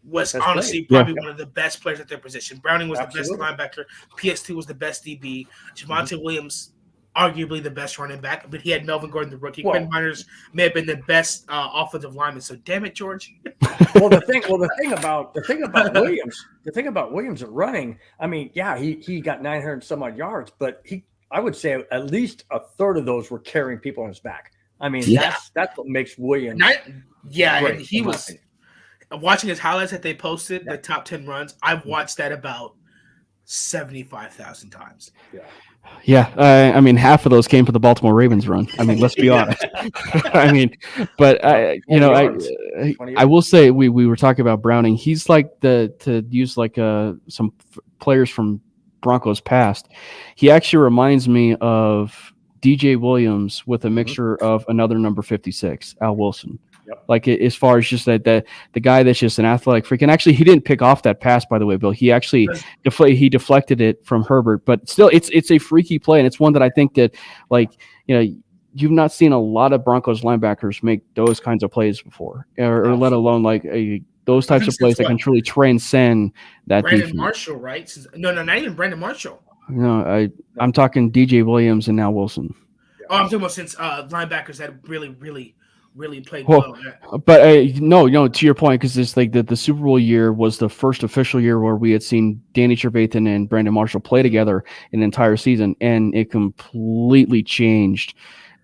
was honestly probably one of the best players at their position. Browning was the best linebacker. PS2 was the best DB. Javonte Williams, arguably the best running back, but he had Melvin Gordon, the rookie. Quinn Miners may have been the best offensive lineman. So damn it, George. The thing about Williams at running, I mean, he got 900 some odd yards, but I would say at least a third of those were carrying people on his back. I mean, that's what makes Williams. And he was watching his highlights that they posted, the top 10 runs. I've watched that about 75,000 times. Yeah, I mean, half of those came for the Baltimore Ravens run. I mean, let's be honest. I mean, but I will say we were talking about Browning. He's like to use like some players from Broncos past. He actually reminds me of DJ Williams with a mixture of another number 56, Al Wilson. Like as far as just that the guy that's just an athletic freak. And actually, he didn't pick off that pass, by the way, Bill. He actually deflected it from Herbert. But still, it's a freaky play, and it's one that I think that, like, you've not seen a lot of Broncos linebackers make those kinds of plays before, or let alone like those types of plays that can truly transcend that. Brandon Marshall, right? No, not even Brandon Marshall. No, I'm talking DJ Williams and now Wilson. Oh, I'm talking about since linebackers that really played well. But no, to your point, because it's like the Super Bowl year was the first official year where we had seen Danny Trevathan and Brandon Marshall play together an entire season, and it completely changed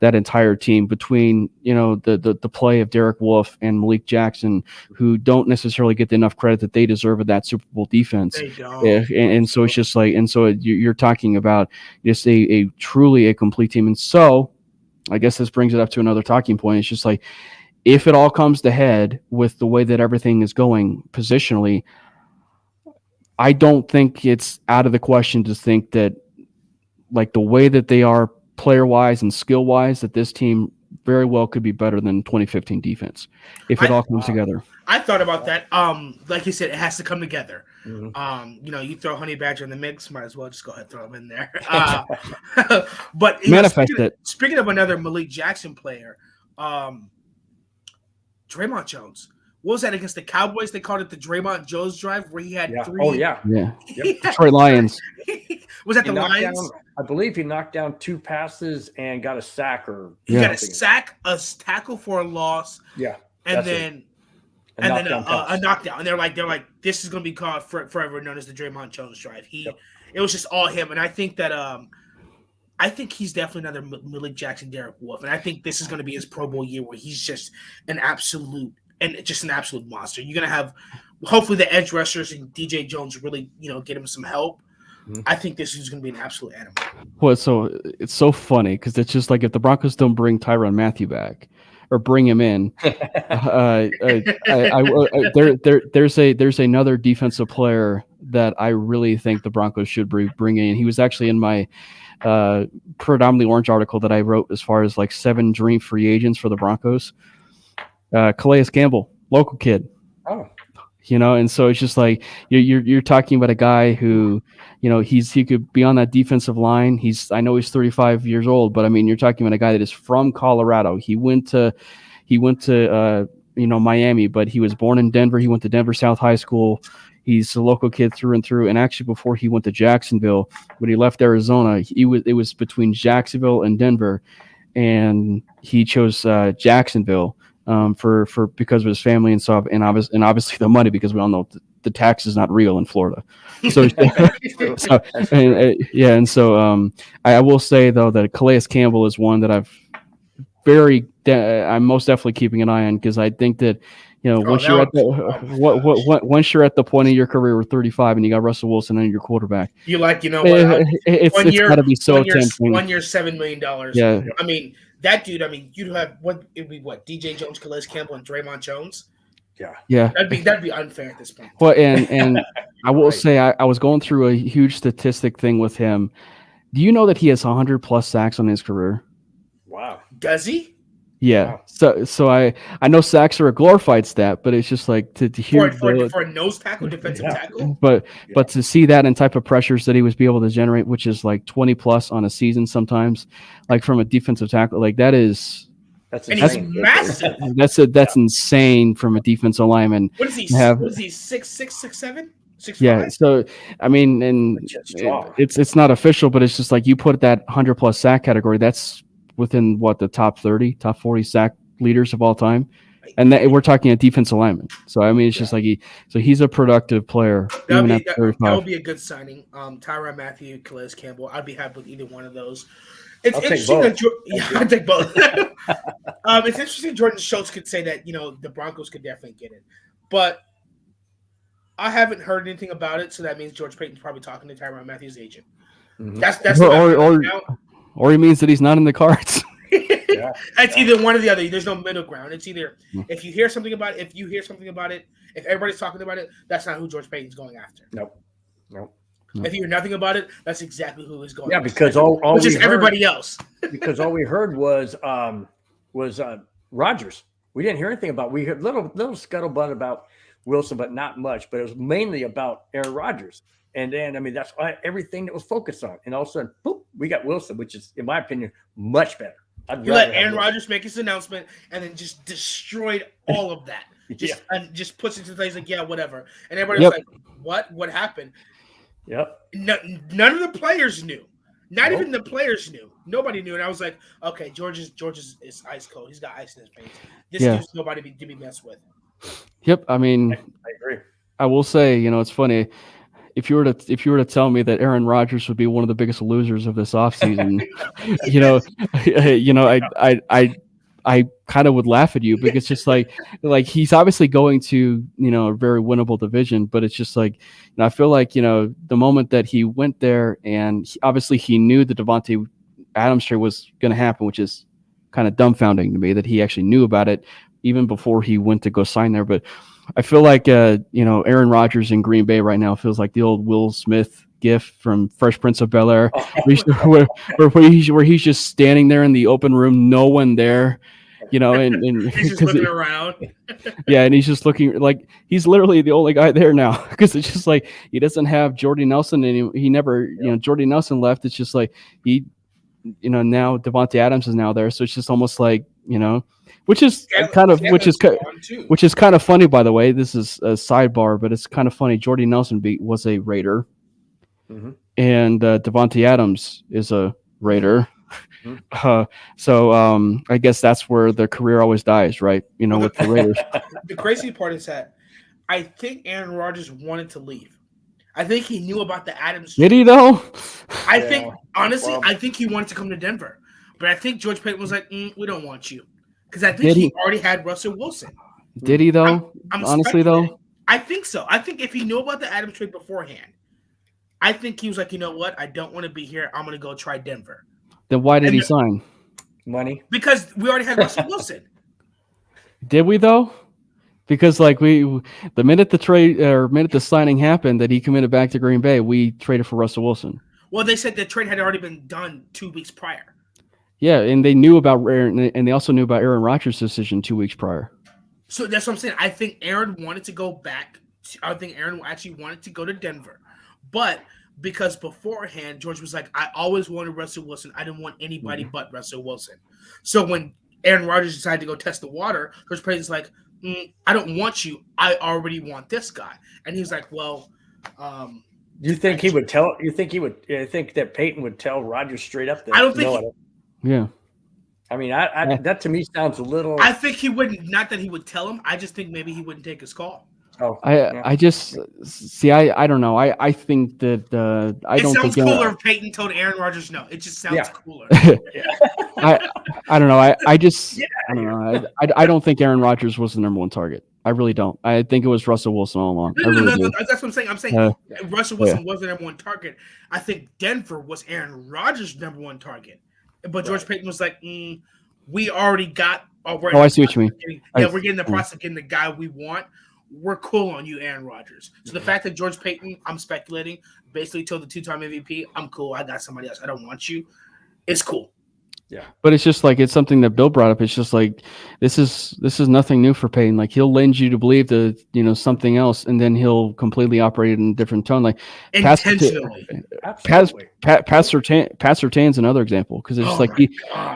that entire team between the play of Derek Wolfe and Malik Jackson, who don't necessarily get enough credit that they deserve of that Super Bowl defense. They don't. And so it's just like, and so you're talking about just a truly a complete team, and so. I guess this brings it up to another talking point. It's just like, if it all comes to head with the way that everything is going positionally, I don't think it's out of the question to think that, like, the way that they are player-wise and skill-wise, that this team very well could be better than 2015 defense if it all comes together. I thought about that. Like you said, it has to come together. Mm-hmm. You throw Honey Badger in the mix, might as well just go ahead and throw him in there. But speaking of another Malik Jackson player, Draymond Jones. What was that against the Cowboys? They called it the Draymond Jones drive, where he had three. Oh yeah. Yep. Detroit Lions. Was that the Lions? I believe he knocked down 2 passes and got a sack, he got a sack, a tackle for a loss. Yeah, and then a knockdown. And they're like, this is going to be called forever known as the Draymond Jones drive. It was just all him, and I think that I think he's definitely another Malik Jackson, Derek Wolfe, and I think this is going to be his Pro Bowl year where he's just an absolute monster. You're going to have hopefully the edge rushers and DJ Jones really get him some help. Mm-hmm. I think this is going to be an absolute animal. Well, so it's so funny because it's just like if the Broncos don't bring Tyrann Mathieu back or bring him in, there's another defensive player that I really think the Broncos should bring in. He was actually in my predominantly orange article that I wrote as far as like 7 dream free agents for the Broncos. Calais Campbell, local kid. Oh. And so it's just like you're talking about a guy who, he could be on that defensive line. I know he's 35 years old, but I mean, you're talking about a guy that is from Colorado. He went to Miami, but he was born in Denver. He went to Denver South High School. He's a local kid through and through. And actually, before he went to Jacksonville, when he left Arizona, it was between Jacksonville and Denver, and he chose Jacksonville. For because of his family and so and obviously the money, because we all know the tax is not real in Florida. So, I will say though that Calais Campbell is one that I'm most definitely keeping an eye on, because I think that once you're at the point of your career with 35 and you got Russell Wilson and your quarterback, it's got to be so tempting. 1 year, $7 million. Yeah, I mean. That dude, you'd have it'd be DJ Jones, Calais Campbell, and Draymond Jones. Yeah. That'd be unfair at this point. Well, and I will Right. say I was going through a huge statistic thing with him. Do you know that he has 100+ sacks on his career? Wow. Does he? Yeah. Wow. So I know sacks are a glorified stat, but it's just like to hear For a nose tackle, defensive tackle? but to see that and type of pressures that he was able to generate, which is like 20+ on a season sometimes, like from a defensive tackle, like that's And he's insane. massive. that's insane from a defensive lineman. What is he? to have- What is he? 6'6", 6'7", 6'5"? Yeah, so I mean, and Legit strong. it's not official, but it's just like you put that 100+ sack category. That's within the top 30, top 40 sack leaders of all time, and we're talking a defensive lineman. So I mean, it's just like he's a productive player. That Even would, at be, that, 35. that would be a good signing. Tyrann Mathieu, Calais Campbell. I'd be happy with either one of those. It's I'll take interesting both. I'd take both. It's interesting Jordan Schultz could say that, the Broncos could definitely get it. But I haven't heard anything about it, so that means George Payton's probably talking to Tyrann Mathieu's agent. Mhm. That's the or, now. or he means that he's not in the cards. It's either one or the other. There's no middle ground. It's either if you hear something about it, if everybody's talking about it, that's not who George Payton's going after. Nope. If you hear nothing about it, that's exactly who he's going Yeah, after. because all which we is heard, everybody else. because all we heard was Rodgers. We didn't hear anything about. We heard little scuttlebutt about Wilson, but not much. But it was mainly about Aaron Rodgers. And then, I mean, that's everything that was focused on. And all of a sudden, boop, we got Wilson, which is, in my opinion, much better. You let Aaron Rodgers make his announcement and then just destroyed all of that. And just puts it to place like, yeah, whatever. And everybody's like, what? What happened? Yep. None of the players knew. Not even the players knew. Nobody knew. And I was like, okay, George is ice cold. He's got ice in his veins. This dude's nobody to be messed with. Yep. I mean, I agree. I will say, it's funny. If you were to tell me that Aaron Rodgers would be one of the biggest losers of this offseason, I kind of would laugh at you, because it's just like he's obviously going to, a very winnable division, but it's just like, I feel like, the moment that he went there, and obviously he knew the Davante Adams trade was going to happen, which is kind of dumbfounding to me that he actually knew about it even before he went to go sign there. But I feel like, Aaron Rodgers in Green Bay right now feels like the old Will Smith gif from Fresh Prince of Bel-Air, where he's just standing there in the open room, no one there, and he's just looking around. Yeah, and he's just looking like he's literally the only guy there now, because it's just like he doesn't have Jordy Nelson anymore. He never, Jordy Nelson left. It's just like now Davante Adams is now there, so it's just almost like, which is kind of funny, by the way. This is a sidebar, but it's kind of funny. Jordy Nelson was a Raider, and Davante Adams is a Raider. So I guess that's where the career always dies, right? With the Raiders. The crazy part is that I think Aaron Rodgers wanted to leave. I think he knew about the Adams. Did he though? I think honestly, I think he wanted to come to Denver, but I think George Payton was like, "We don't want you," because I think he already had Russell Wilson. Did he though? I'm honestly though, I think so. I think if he knew about the Adams trade beforehand, I think he was like, you know what? I don't want to be here. I'm going to go try Denver. Then why did he sign? Money. Because we already had Russell Wilson. Did we though? Because the minute the signing happened that he committed back to Green Bay, we traded for Russell Wilson. Well, they said the trade had already been done 2 weeks prior. Yeah, and they knew about Aaron, and they also knew about Aaron Rodgers' decision 2 weeks prior. So that's what I'm saying. I think Aaron wanted to go back. I think Aaron actually wanted to go to Denver, but because beforehand George was like, I always wanted Russell Wilson. I didn't want anybody but Russell Wilson. So when Aaron Rodgers decided to go test the water, George Payton's like, I don't want you. I already want this guy. And he's like, well, you think he would tell? You think he would? I think that Payton would tell Rodgers straight up. That, I don't think. Yeah. I mean, that to me sounds a little. I think he wouldn't. Not that he would tell him. I just think maybe he wouldn't take his call. Oh, I just see. I don't know. I think that I don't think. It sounds cooler if Payton told Aaron Rodgers no. It just sounds cooler. I don't know. I just I don't know. I don't think Aaron Rodgers was the number one target. I really don't. I think it was Russell Wilson all along. No, that's what I'm saying. I'm saying Russell Wilson was the number one target. I think Denver was Aaron Rodgers' number one target. But George Payton was like, we already got. I see what you mean. We're getting the process of getting the guy we want. We're cool on you, Aaron Rodgers. So the fact that George Payton, I'm speculating, basically told the 2-time MVP, I'm cool. I got somebody else. I don't want you. It's cool. Yeah, but it's just like it's something that Bill brought up. It's just like this is nothing new for Payton. Like he'll lend you to believe that something else, and then he'll completely operate in a different tone. Like intentionally, absolutely. Pat Surtain's another example because it's like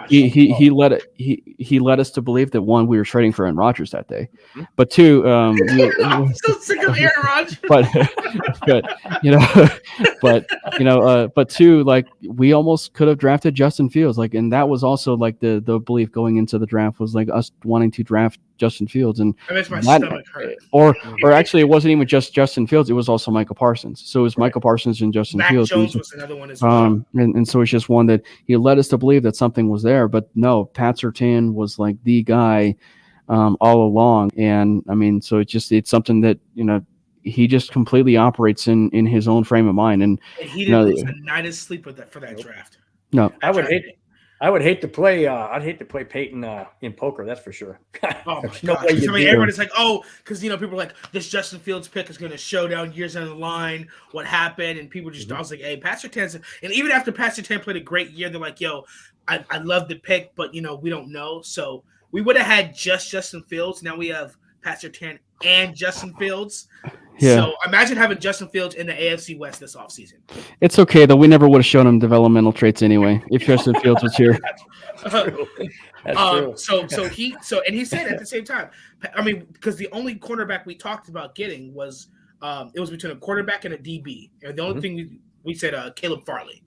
he led us to believe that one, we were trading for Aaron Rodgers that day, but two, I'm so sick of Aaron Rodgers. but two, like we almost could have drafted Justin Fields, like, and that was also like the belief going into the draft was like us wanting to draft Justin Fields, and that makes my stomach hurt. Or actually, it wasn't even just Justin Fields; it was also Michael Parsons. So it was Michael Parsons and Justin Mac Fields. Jones was another one as well. And so it's just one that he led us to believe that something was there, but no, Pat Surtain was like the guy all along, and I mean, so it's something that he just completely operates in his own frame of mind, and he didn't lose a night of sleep for that draft. No, I would hate to play. I'd hate to play Peyton in poker. That's for sure. Oh my gosh! I mean, everybody's like, "Oh," because people are like, "This Justin Fields pick is going to show down years down the line what happened," and people just, I was like, "Hey, Pat Surtain," and even after Pat Surtain played a great year, they're like, "Yo, I love the pick, but we don't know." So we would have had just Justin Fields. Now we have Pat Surtain and Justin Fields. Yeah. So imagine having Justin Fields in the AFC West this offseason. It's okay though. We never would have shown him developmental traits anyway if Justin Fields was here. That's true. And he said at the same time, I mean, because the only cornerback we talked about getting was it was between a quarterback and a DB, and the only thing we said Caleb Farley.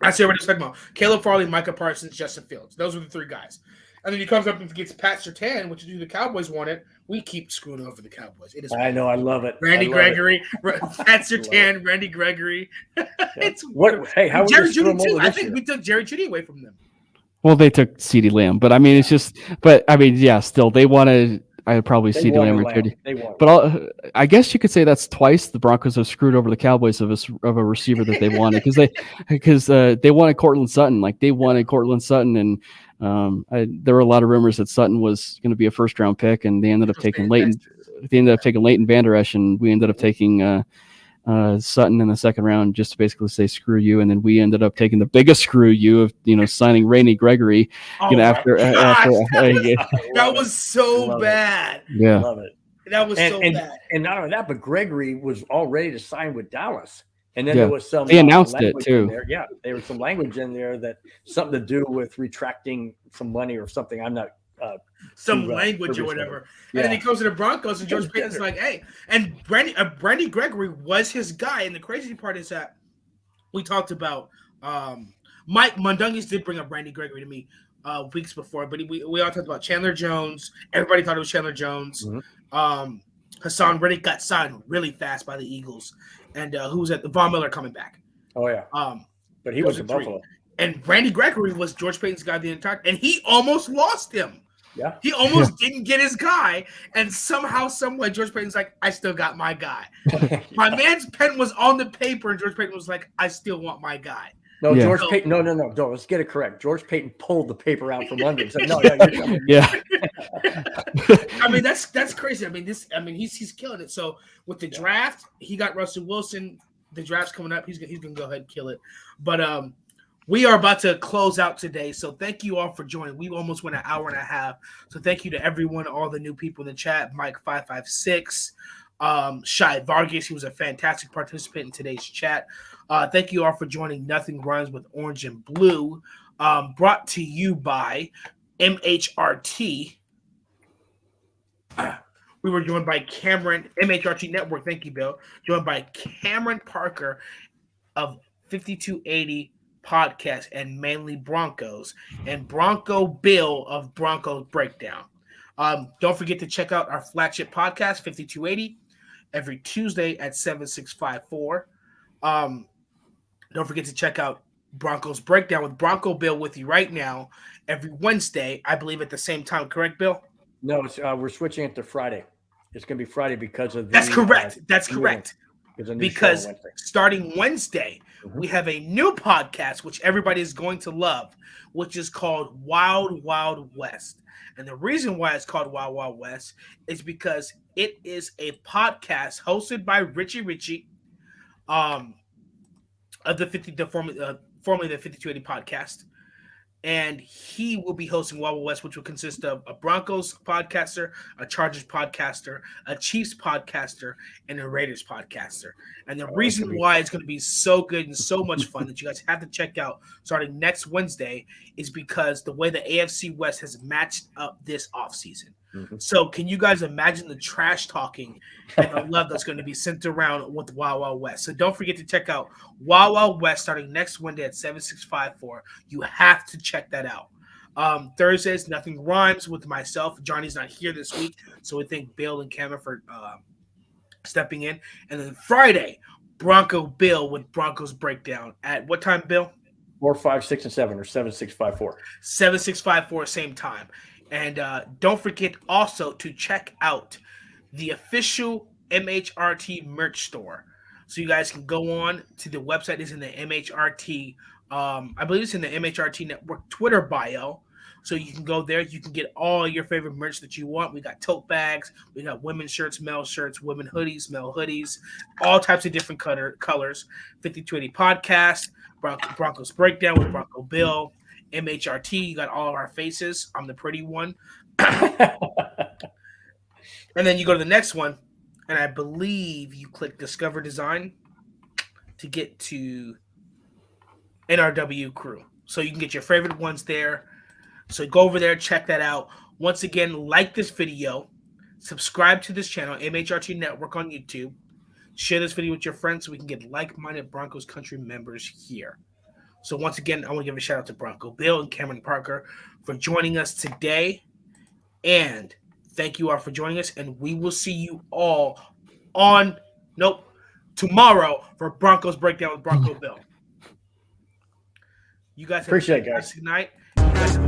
I said we're just talking about Caleb Farley, Micah Parsons, Justin Fields. Those were the three guys. And then he comes up and gets Pat Surtain, which is who the Cowboys wanted. We keep screwing over the Cowboys. It is. I know. I love it. Randy Gregory, Pat Surtain, Randy Gregory. It's what? Hey, how Jerry Jeudy too? I think we took Jerry Jeudy away from them. Well, they took CeeDee Lamb, but I mean, it's just. But I mean, yeah, still they wanted. I probably CeeDee Lamb or Jeudy. But I guess you could say that's twice the Broncos have screwed over the Cowboys of a receiver that they wanted because they wanted Cortland Sutton. Like they wanted Cortland Sutton, and there were a lot of rumors that Sutton was going to be a first-round pick, and they ended up taking Leighton. They ended up taking Leighton Vander Esch, and we ended up taking Sutton in the second round just to basically say screw you, and then we ended up taking the biggest screw you of signing Randy Gregory. After that was so bad. Yeah, love it. That was so bad. And not only that, but Gregory was all ready to sign with Dallas. And then there was some. They announced it too. Yeah, there was some language in there that something to do with retracting some money or something. I'm not. Some language or whatever. Yeah. And then he goes to the Broncos, and George Payton's like, "Hey," and Randy Gregory was his guy. And the crazy part is that we talked about Mike Mundungus did bring up Randy Gregory to me weeks before, but we all talked about Chandler Jones. Everybody thought it was Chandler Jones. Hassan Reddick got signed really fast by the Eagles, and who was at Von Miller coming back. Oh yeah. But he was in Buffalo. And Randy Gregory was George Payton's guy the entire, and he almost lost him. Yeah. He almost didn't get his guy, and somehow, someway, George Payton's like, I still got my guy. My man's pen was on the paper, and George Payton was like, I still want my guy. No, George Payton. No. Let's get it correct. George Payton pulled the paper out from under and said, "No, yeah." I mean, that's crazy. I mean, he's killing it. So with the draft, he got Russell Wilson. The draft's coming up. He's gonna go ahead and kill it. But we are about to close out today. So thank you all for joining. We almost went an hour and a half. So thank you to everyone, all the new people in the chat. Mike556, Shai Vargas, he was a fantastic participant in today's chat. Thank you all for joining Nothing Rhymes with Orange and Blue, brought to you by MHRT. We were joined by Cameron, MHRT Network. Thank you, Bill. Joined by Cameron Parker of 5280 Podcast and Mainly Broncos, and Bronco Bill of Broncos Breakdown. Don't forget to check out our flagship podcast, 5280, every Tuesday at 7654. Don't forget to check out Broncos Breakdown with Bronco Bill with you right now every Wednesday, I believe at the same time. Correct, Bill? No, we're switching it to Friday. It's going to be Friday because of the. That's correct. That's correct. Because starting Wednesday, we have a new podcast, which everybody is going to love, which is called Wild Wild West. And the reason why it's called Wild Wild West is because it is a podcast hosted by Richie Ritchie, of formerly the 5280 podcast. And he will be hosting Wild Wild West, which will consist of a Broncos podcaster, a Chargers podcaster, a Chiefs podcaster, and a Raiders podcaster. And the reason why it's going to be so good and so much fun that you guys have to check out starting next Wednesday is because the way the AFC West has matched up this offseason. So can you guys imagine the trash talking and the love that's going to be sent around with Wild Wild West? So don't forget to check out Wild Wild West starting next Wednesday at 7654. You have to check that out. Thursdays, Nothing Rhymes with myself. Johnny's not here this week, so we thank Bill and Cameron for stepping in. And then Friday, Bronco Bill with Broncos Breakdown. At what time, Bill? 4, 5, 6, and 7, or 7, 6, 5, 4. 7, 6, 5, 4, same time. And don't forget also to check out the official MHRT merch store. So you guys can go on to the website. It's in the MHRT, I believe it's in the MHRT Network Twitter bio. So you can go there. You can get all your favorite merch that you want. We got tote bags. We got women's shirts, male shirts, women hoodies, male hoodies, all types of different colors. 5280 Podcast, Broncos Breakdown with Bronco Bill, MHRT, you got all of our faces. I'm the pretty one. And then you go to the next one, and I believe you click Discover Design to get to NRW Crew. So you can get your favorite ones there. So go over there, check that out. Once again, like this video, subscribe to this channel, MHRT Network on YouTube. Share this video with your friends so we can get like-minded Broncos country members here. So once again, I want to give a shout out to Bronco Bill and Cameron Parker for joining us today. And thank you all for joining us. And we will see you all tomorrow for Broncos Breakdown with Bronco Bill. You guys have appreciate it, guys. Good night. You guys have